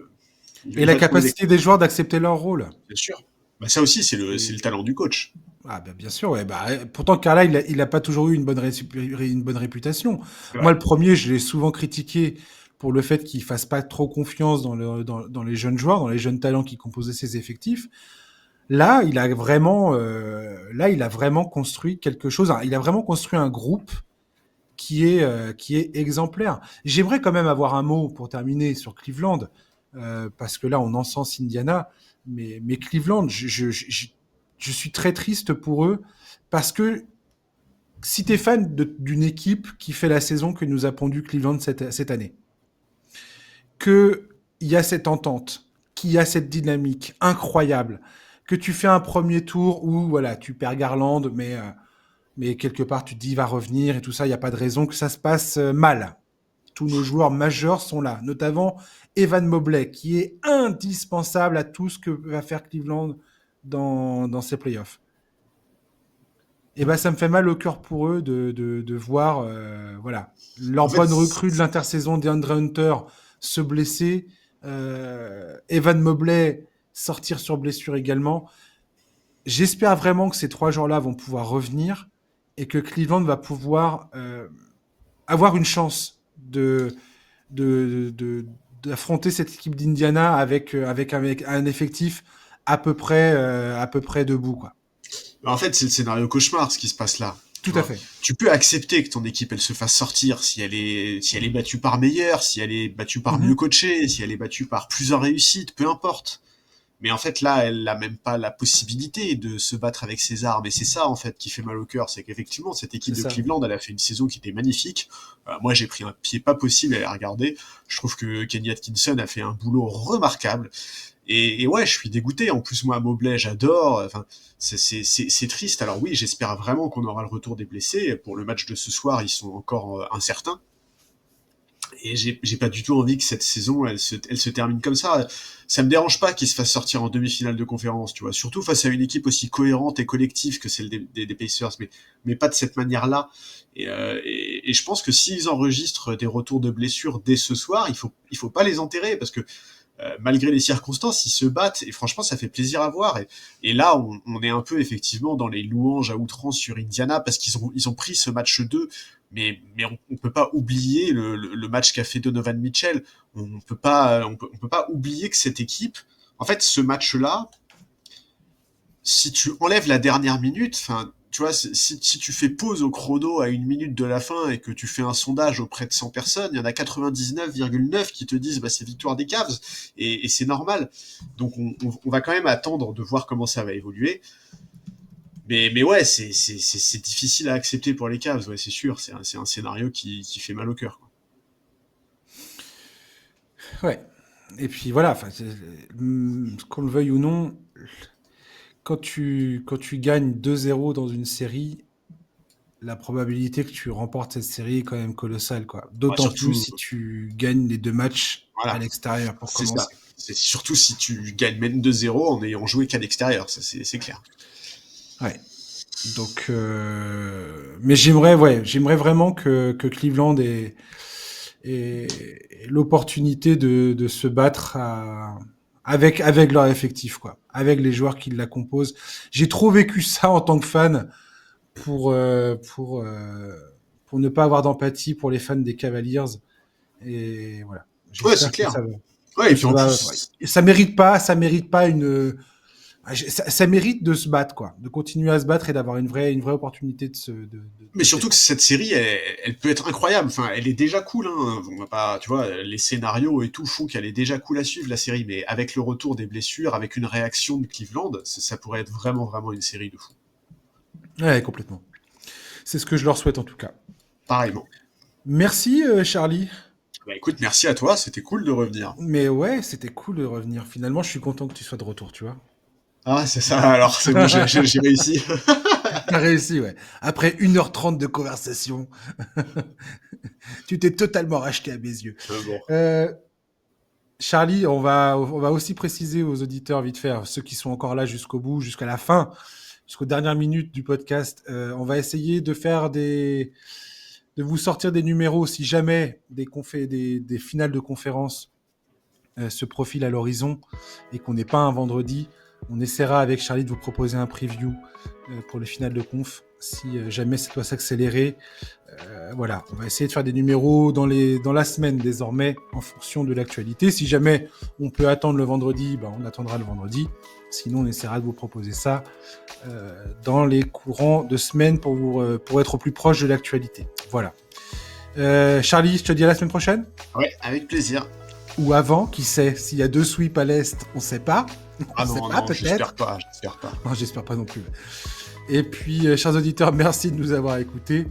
Et Il la va trouver des... capacité des joueurs d'accepter leur rôle. Bien sûr. Bah, ça aussi, c'est le Et talent du coach. ah bah, bien sûr, ouais, bah, pourtant Carla, il a pas toujours eu une bonne réputation. C'est Moi, vrai. le premier, je l'ai souvent critiqué pour le fait qu'il fasse pas trop confiance dans les jeunes joueurs, dans les jeunes talents qui composaient ses effectifs. Là, il a vraiment construit quelque chose. Il a vraiment construit un groupe qui est exemplaire. J'aimerais quand même avoir un mot pour terminer sur Cleveland, parce que là, on encense Indiana, mais Cleveland, je suis très triste pour eux, parce que si tu es fan d'une équipe qui fait la saison que nous a pondu Cleveland cette année, qu'il y a cette entente, qu'il y a cette dynamique incroyable, que tu fais un premier tour où voilà, tu perds Garland, mais quelque part tu te dis il va revenir et tout ça, il n'y a pas de raison que ça se passe mal. Tous nos joueurs majeurs sont là, notamment Evan Mobley, qui est indispensable à tout ce que va faire Cleveland dans ses playoffs. Et ben, ça me fait mal au cœur pour eux de voir voilà, leur En fait, bonne recrue de l'intersaison DeAndre Hunter se blesser, Evan Mobley sortir sur blessure également. J'espère vraiment que ces 3 joueurs-là vont pouvoir revenir et que Cleveland va pouvoir avoir une chance de, de, d'affronter cette équipe d'Indiana avec un effectif à peu près debout, quoi. en fait, c'est le scénario cauchemar ce qui se passe là. Tu Tout à vois, fait. tu peux accepter que ton équipe elle se fasse sortir si elle est battue par meilleur, si elle est battue par mieux Mm-hmm. coaché, si elle est battue par plusieurs réussites, peu importe. Mais en fait là, elle n'a même pas la possibilité de se battre avec ses armes. Et c'est ça en fait qui fait mal au cœur, c'est qu'effectivement cette équipe C'est de ça. Cleveland, elle a fait une saison qui était magnifique. Moi j'ai pris un pied pas possible à les regarder. Je trouve que Kenny Atkinson a fait un boulot remarquable. Et ouais, je suis dégoûté. En plus, moi, Mobley, j'adore. Enfin, c'est triste. Alors oui, j'espère vraiment qu'on aura le retour des blessés. Pour le match de ce soir, ils sont encore incertains. Et j'ai pas du tout envie que cette saison, elle se termine comme ça. Ça me dérange pas qu'ils se fassent sortir en demi-finale de conférence, tu vois. Surtout face à une équipe aussi cohérente et collective que celle des Pacers, mais pas de cette manière-là. Et je pense que s'ils enregistrent des retours de blessures dès ce soir, il faut pas les enterrer parce que malgré les circonstances, ils se battent et franchement, ça fait plaisir à voir. Et là, on est un peu effectivement dans les louanges à outrance sur Indiana parce ils ont pris ce match 2, mais on peut pas oublier le match qu'a fait Donovan Mitchell. On peut pas oublier que cette équipe, en fait, ce match-là, si tu enlèves la dernière minute, enfin, tu vois, si tu fais pause au chrono à 1 minute de la fin et que tu fais un sondage auprès de 100 personnes, il y en a 99,9 qui te disent bah, c'est victoire des Cavs et c'est normal. Donc on va quand même attendre de voir comment ça va évoluer. Mais ouais, c'est difficile à accepter pour les Cavs, ouais, c'est sûr. C'est un scénario qui fait mal au cœur. Ouais. Et puis voilà, qu'on le veuille ou non, quand tu gagnes 2-0 dans une série, la probabilité que tu remportes cette série est quand même colossale, quoi. Ouais, D'autant plus surtout, si tu gagnes les 2 matchs à voilà, l'extérieur pour c'est ça. commencer. C'est surtout si tu gagnes même 2-0 en ayant joué qu'à l'extérieur, ça c'est clair. Ouais. Donc, mais j'aimerais vraiment que Cleveland ait l'opportunité de se battre avec leur effectif, quoi, avec les joueurs qui la composent. J'ai trop vécu ça en tant que fan pour euh, pour euh, pour ne pas avoir d'empathie pour les fans des Cavaliers. Et voilà. Ouais, c'est J'espère clair. Ouais, et puis ça en va, plus, ça mérite pas une, ça mérite de se battre, quoi, de continuer à se battre et d'avoir une vraie opportunité mais de se surtout que défendre. cette série, elle peut être incroyable. Enfin, elle est déjà cool. Hein. On va pas, tu vois, les scénarios et tout font qu'elle est déjà cool à suivre la série. Mais avec le retour des blessures, avec une réaction de Cleveland, ça pourrait être vraiment une série de fou. Ouais, complètement. C'est ce que je leur souhaite en tout cas. Pareillement. Merci Charlie. Bah écoute, merci à toi. C'était cool de revenir. Mais ouais, c'était cool de revenir. Finalement, je suis content que tu sois de retour, tu vois. Ah, c'est ça. Alors, c'est bon, j'ai réussi. T'as réussi, ouais. Après 1h30 de conversation, tu t'es totalement racheté à mes yeux. Bon. Charlie, on va aussi préciser aux auditeurs, vite fait, ceux qui sont encore là jusqu'au bout, jusqu'à la fin, jusqu'aux dernières minutes du podcast, on va essayer de vous sortir des numéros si jamais des finales de conférences se profilent à l'horizon et qu'on n'est pas un vendredi. On essaiera avec Charlie de vous proposer un preview pour les finales de conf si jamais ça doit s'accélérer. Voilà, on va essayer de faire des numéros dans la semaine désormais en fonction de l'actualité. Si jamais on peut attendre le vendredi, on attendra le vendredi. Sinon, on essaiera de vous proposer ça dans les courants de semaine pour être au plus proche de l'actualité. Voilà. Charlie, je te dis à la semaine prochaine. Ouais, avec plaisir. Ou avant, qui sait, s'il y a 2 sweeps à l'Est, on ne sait pas. Peut-être. J'espère pas. Non, j'espère pas non plus. Et puis, chers auditeurs, merci de nous avoir écoutés.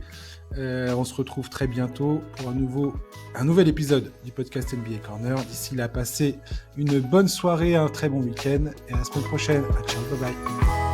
On se retrouve très bientôt pour un nouvel épisode du podcast NBA Corner. D'ici là, passez une bonne soirée, un très bon week-end et à la semaine prochaine. Ciao, bye bye.